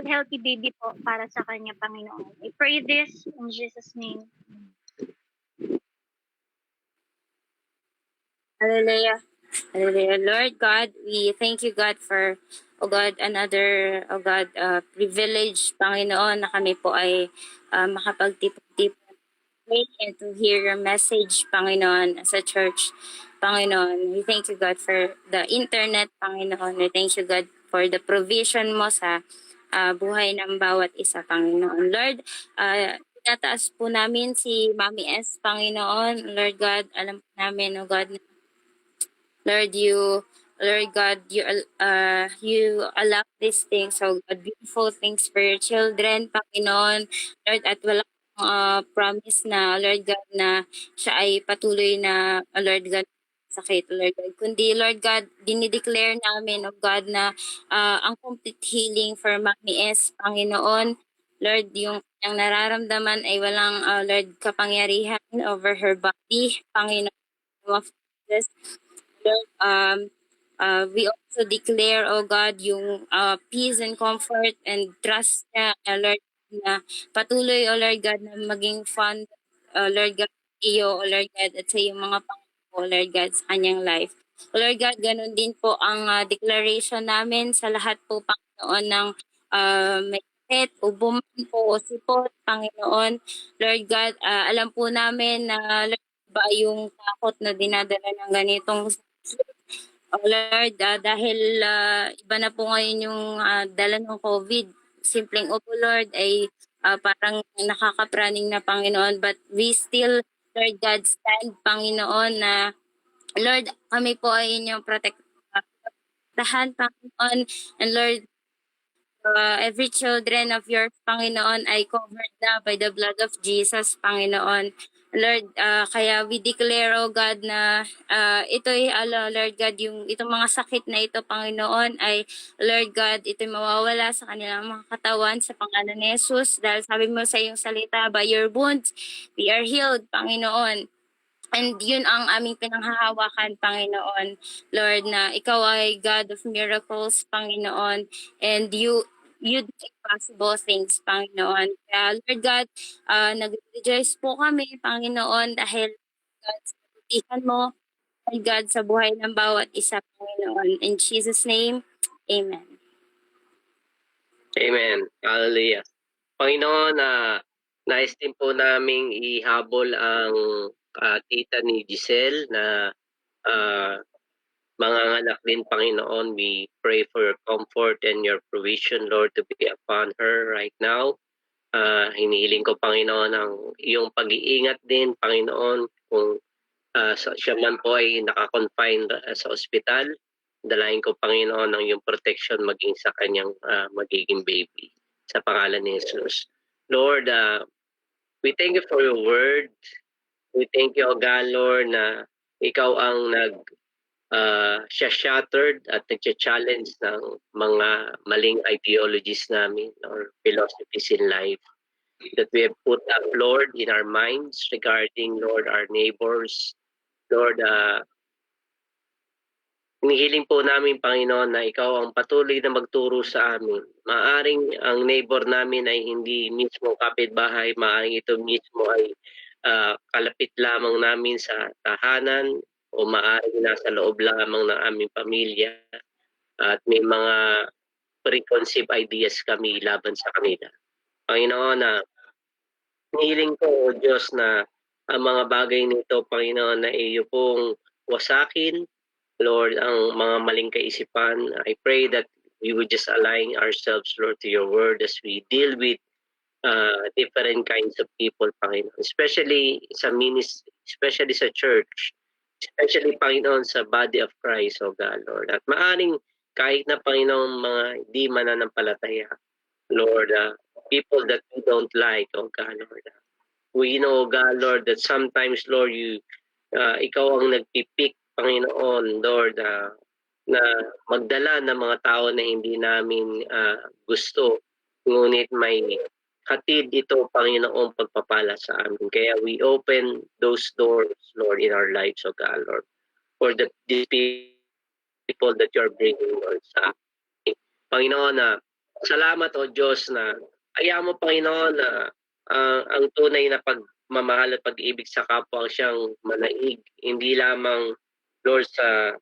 healthy baby po para sa kanya, Panginoon. I pray this in Jesus' name. Hallelujah. Hallelujah. Lord God, we thank you, God, for, oh God, another, oh God, privilege, Panginoon, na kami po ay makapagtipon and to hear your message, Panginoon, as a church, Panginoon. We thank you, God, for the internet, Panginoon. We thank you, God, for the provision mo sa buhay ng bawat isa, Panginoon. Lord, tinataas po namin si Mami S, Panginoon. Lord God, alam po namin, oh God, Lord, Lord God, you allow these things, so God, beautiful things for your children, Panginoon, Lord, at walang promise na, Lord God, na siya ay patuloy na, Lord God, sakit, Lord God. Kundi, Lord God, dinideclare namin, oh God, na ang complete healing for Mami S, Panginoon, Lord, yung kanyang nararamdaman ay walang, Lord, kapangyarihan over her body, Panginoon of Jesus. Lord, we also declare, oh God, yung peace and comfort and trust niya, Lord, na patuloy, oh Lord God, na maging fun, Lord God, iyo, oh Lord God, at sa iyong mga pangako, oh Lord God, sa kanyang life. Oh Lord God, ganun din po ang declaration namin sa lahat po, Panginoon, ng may sakit, ubuman po, o sipot, Panginoon. Lord God, alam po namin na, Lord, ba yung takot na dinadala ng ganitong Oh Lord, dahil iba na po ngayon yung dala ng COVID, simpleng upo Lord ay parang nakakapraning na, Panginoon. But we still, Lord God, stand, Panginoon, na Lord, kami po ay inyong protektahan, Panginoon. And Lord, every children of yours, Panginoon, ay covered na by the blood of Jesus, Panginoon. Lord, kaya we declare, oh God, na ito'y, Lord God, itong mga sakit na ito, Panginoon, ay, Lord God, ito'y mawawala sa kanilang mga katawan sa pangalan ni Jesus. Dahil sabi mo sa iyong salita, by your wounds, we are healed, Panginoon. And yun ang aming pinanghahawakan, Panginoon. Lord, na ikaw ay God of miracles, Panginoon. And you do impossible things, Panginoon. Kaya, Lord God, nag-rejoice po kami, Panginoon, dahil, God, sa kabutihan mo, Lord God, sa buhay ng bawat isa, Panginoon. In Jesus' name, Amen. Amen. Hallelujah. Panginoon, nais din po naming ihabol ang tita ni Giselle na manganganak din, Panginoon. We pray for your comfort and your provision, Lord, to be upon her right now. Hinihiling ko, Panginoon, ang iyong pag-iingat din, Panginoon, kung siya man po ay nakakonfine sa ospital. Dalahin ko, Panginoon, ang iyong protection maging sa kanyang magiging baby. Sa pangalan ni Jesus. Lord, we thank you for your word. We thank you, O God, Lord, na ikaw ang shattered at nag-challenge ng mga maling ideologies namin or philosophies in life that we have put up, Lord, in our minds regarding, Lord, our neighbors. Lord, hinihiling po namin, Panginoon, na ikaw ang patuloy na magturo sa amin. Maaring ang neighbor namin ay hindi mismo kapitbahay, maaring ito mismo ay kalapit lamang namin sa tahanan o maaring nasa loob lamang ng aming pamilya at may mga preconceived ideas kami laban sa kanila. Panginoon, hinihiling ko, O Diyos, na ang mga bagay nito, Panginoon, na iyo pong wasakin, Lord, ang mga maling kaisipan. I pray that we would just align ourselves, Lord, to your word as we deal with different kinds of people, Panginoon. Especially sa ministry, especially sa church, especially, Panginoon, sa body of Christ, O God, Lord. At maaring kahit na, Panginoon, mga hindi mananampalataya, Lord, people that we don't like, O God, Lord. We know, O God, Lord, that sometimes, Lord, ikaw ang nagpipick, Panginoon, Lord, na magdala ng mga tao na hindi namin gusto. Ngunit may hatid ito, Panginoon, pagpapala sa amin. Kaya we open those doors, Lord, in our lives, O God, Lord, for the people that you're bringing, Lord, sa amin. Panginoon, salamat, O Diyos, na ayaw mo, Panginoon, na ang tunay na pagmamahal at pag-ibig sa kapwa ang siyang manaig. Hindi lamang, Lord, sa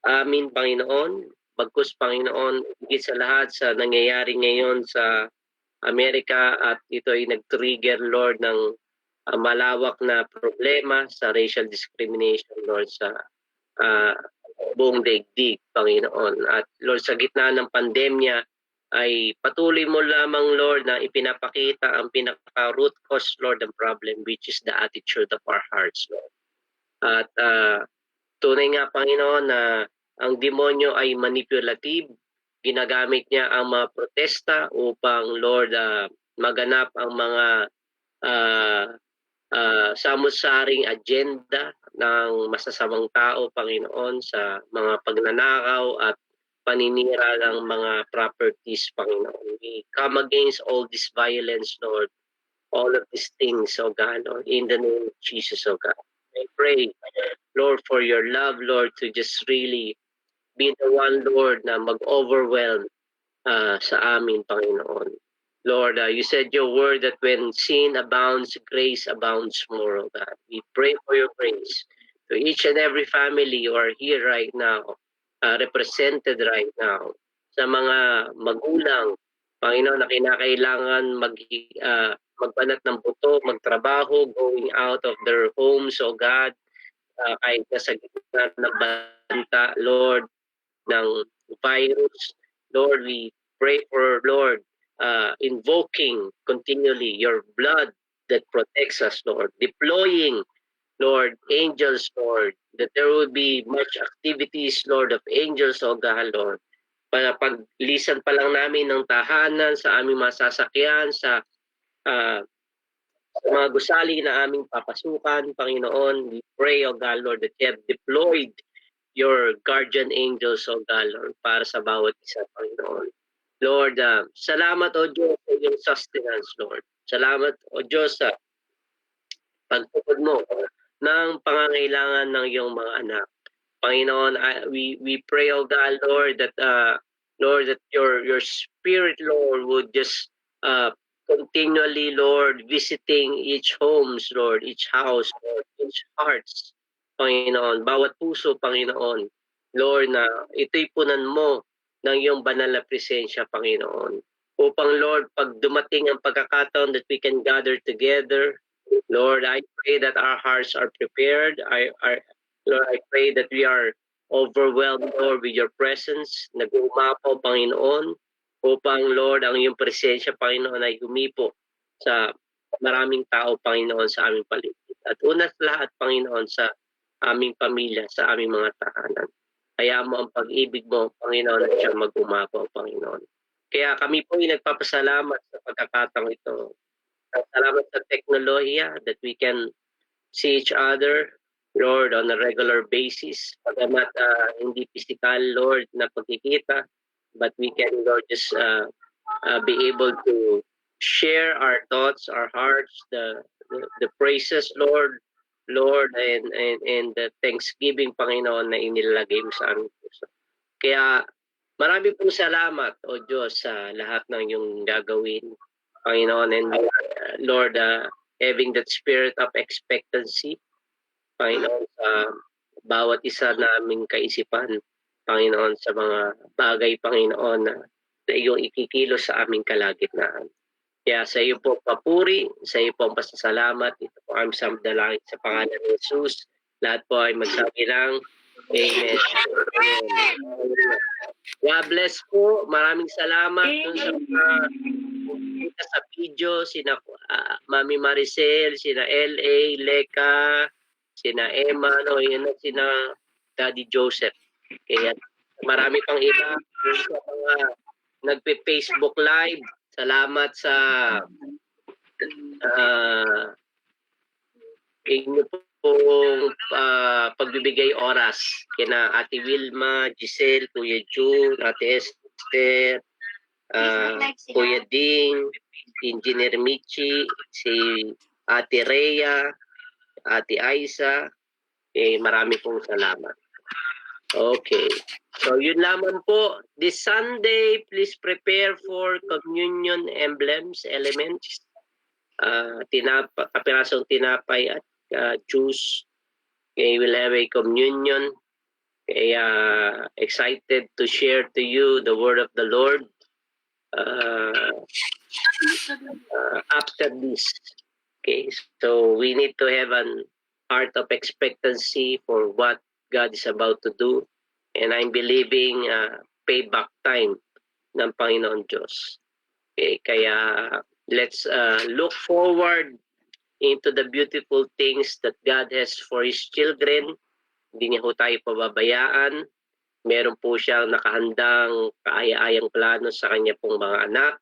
amin, Panginoon, bagkus, Panginoon, higit sa lahat sa nangyayari ngayon sa Amerika at ito ay nag-trigger, Lord, ng malawak na problema sa racial discrimination, Lord, sa buong daigdig, Panginoon. At Lord, sa gitna ng pandemya, ay patuloy mo lamang, Lord, na ipinapakita ang pinaka-root cause, Lord, ng problem, which is the attitude of our hearts, Lord. At tunay nga, Panginoon, na ang demonyo ay manipulative. Ginagamit niya ang mga protesta upang, Lord, maganap ang mga samut-saring agenda ng masasamang tao, Panginoon, sa mga pagnanakaw at paninira ng mga properties, Panginoon. We come against all this violence, Lord, all of these things, O God, Lord, in the name of Jesus, O God. I pray, Lord, for your love, Lord, to just really be the one, Lord, na mag-overwhelm sa amin, Panginoon. Lord, you said your word that when sin abounds, grace abounds more, O God. We pray for your grace to each and every family who are here right now, represented right now, sa mga magulang, Panginoon, na kinakailangan magbanat ng buto, magtrabaho, going out of their homes, O God, kahit nasa gitna ng banta, Lord, ng virus. Lord, we pray for, Lord, invoking continually your blood that protects us, Lord. Deploying, Lord, angels, Lord, that there will be much activities, Lord, of angels, O God, Lord. Para paglisan pa lang namin ng tahanan, sa aming masasakyan, sa mga gusali na aming papasukan, Panginoon, we pray, O God, Lord, that you have deployed your guardian angels, O God, Lord, para sa bawat isa, Panginoon. Lord, salamat, O Diyos, sa iyong sustenance, Lord. Salamat, O Diyos, sa pagtukod mo ng pangangailangan ng iyong mga anak. Panginoon, we pray, O God, Lord, that Lord, that your spirit, Lord, would just continually, Lord, visiting each homes, Lord, each house, Lord, each hearts, Panginoon, bawat puso, Panginoon, Lord, na ito'y punan mo ng iyong banal na presensya, Panginoon. Upang, Lord, pag dumating ang pagkakataon that we can gather together, Lord, I pray that our hearts are prepared. Lord, I pray that we are overwhelmed, Lord, with your presence. Nag-umapaw, Panginoon, upang, Lord, ang iyong presensya, Panginoon, ay humipo sa maraming tao, Panginoon, sa aming paligid. At una sa lahat, Panginoon, sa aming pamilya, sa aming mga tahanan. Kaya mo ang pag-ibig mo, Panginoon, at siyang mag-umapaw, Panginoon. Kaya kami po ay nagpapasalamat sa pagkakataong ito. Salamat sa teknolohiya that we can see each other, Lord, on a regular basis. Pagamat hindi physical, Lord, na pagkikita, but we can, Lord, just be able to share our thoughts, our hearts, the praises, Lord, and the thanksgiving, Panginoon, na inilalagay mo sa aming puso. Kaya marami pong salamat, O Diyos, sa lahat ng iyong gagawin, Panginoon, and Lord, having that spirit of expectancy, Panginoon, sa bawat isa naming kaisipan, Panginoon, sa mga bagay, Panginoon, na iyong ikikilos sa aming kalagitnaan. Kaya sa iyo po papuri, sa iyo po ang pasasalamat. Ito po ang samdalangin sa pangalan ni Jesus. Lahat po ay magsabi ng Amen. God bless po. Maraming salamat dun sa mga sa video, sina Mami Maricel, sina L.A., Leka, sina Emma, sina Daddy Joseph. Kaya marami pang iba sa mga nagpe-Facebook Live. Salamat sa inyo pong pagbibigay oras kina Ate Wilma, Giselle, Kuya June, Ate Esther, Kuya Ding, Engineer Michi, si Ate Rhea, Ate Aisa. Marami pong salamat. Okay. So yun lamang po. This Sunday, please prepare for communion emblems, elements. Kapirasong tinapay at juice. Okay, we'll have a communion. Kaya excited to share to you the word of the Lord after this. Okay, so we need to have an heart of expectancy for what God is about to do. And I'm believing payback time ng Panginoon Diyos. Okay, kaya let's look forward into the beautiful things that God has for His children. Hindi niya po tayo pababayaan. Meron po siyang nakahandang kaaya-ayang plano sa kanya pong mga anak.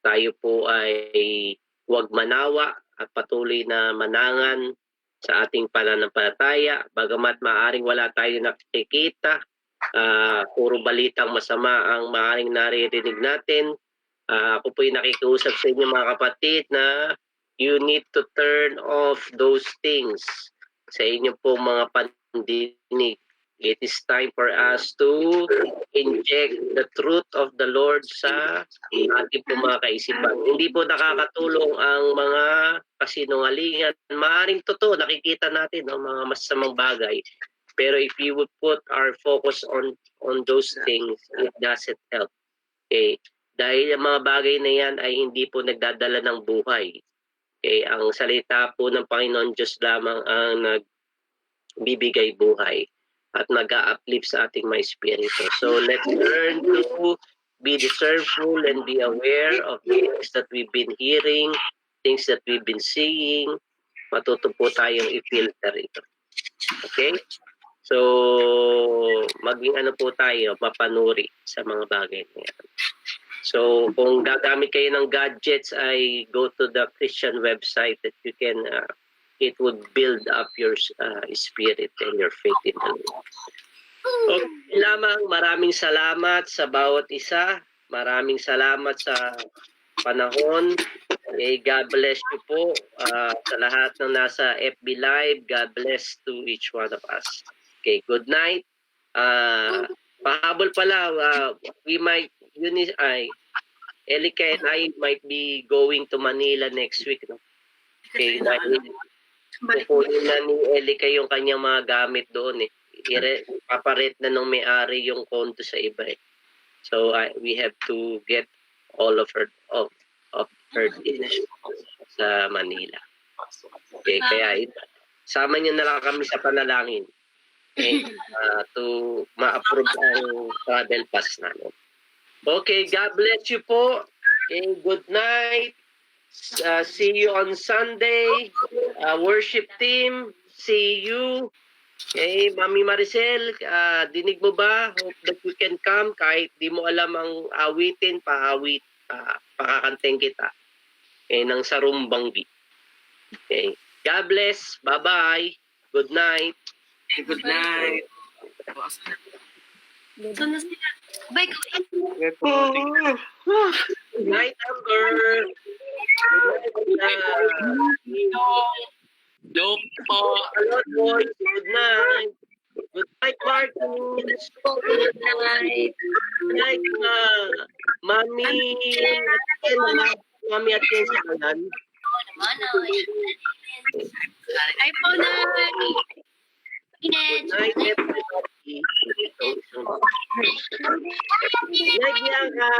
Tayo po ay huwag manawa at patuloy na manangan sa ating pananampalataya. Bagamat maaring wala tayo nakikita, puro balitang masama ang maaring naririnig natin. Ako po yung nakikiusap sa inyo mga kapatid na you need to turn off those things sa inyo po mga pandinig. It is time for us to inject the truth of the Lord sa ating po mga kaisipan. Hindi po nakakatulong ang mga kasinungalingan. Maaring totoo, nakikita natin ang mga masamang bagay. Pero if you would put our focus on those things, it doesn't help. Okay? Dahil ang mga bagay na yan ay hindi po nagdadala ng buhay. Okay? Ang salita po ng Panginoon Diyos lamang ang nagbibigay buhay at mag-a-uplift sa ating mga espiritu. So let's learn to be discernful and be aware of things that we've been hearing, things that we've been seeing. Matuto po tayong i-filter ito. Okay? So, maging ano po tayo, mapanuri sa mga bagay na yan. So, kung gagamit kayo ng gadgets, ay go to the Christian website that you can, it would build up your spirit and your faith in the Lord. Okay lamang, maraming salamat sa bawat isa. Maraming salamat sa panahon. God bless you po sa lahat ng nasa FB Live. God bless to each one of us. Okay, good night. Pahabol pala, we might, Elika and I might be going to Manila next week. No? Okay, kukunin na ni Elika yung kanyang mga gamit doon. Paparet na nung may-ari yung kondo sa iba. So we have to get all of her things sa Manila. Okay, kaya sama niyo na lang kami sa panalangin to ma-approve ang travel pass namin. Okay, God bless you po. Okay, good night. See you on Sunday. Worship team, see you. Okay, Mami Maricel, dinig mo ba? Hope that you can come kahit di mo alam ang awitin, pakakanteng kita. Okay, ng Sarumbanggi. Okay, God bless. Bye-bye. Good night. Good night. Bye, Good night, Amber. Good night. Hello po. Hello, boys. Good night. Good night, Marcus. Good night. Good night, Mami. Mami at Ken sa kanan. Ay po na. Good night, everybody. Good night, Bianca.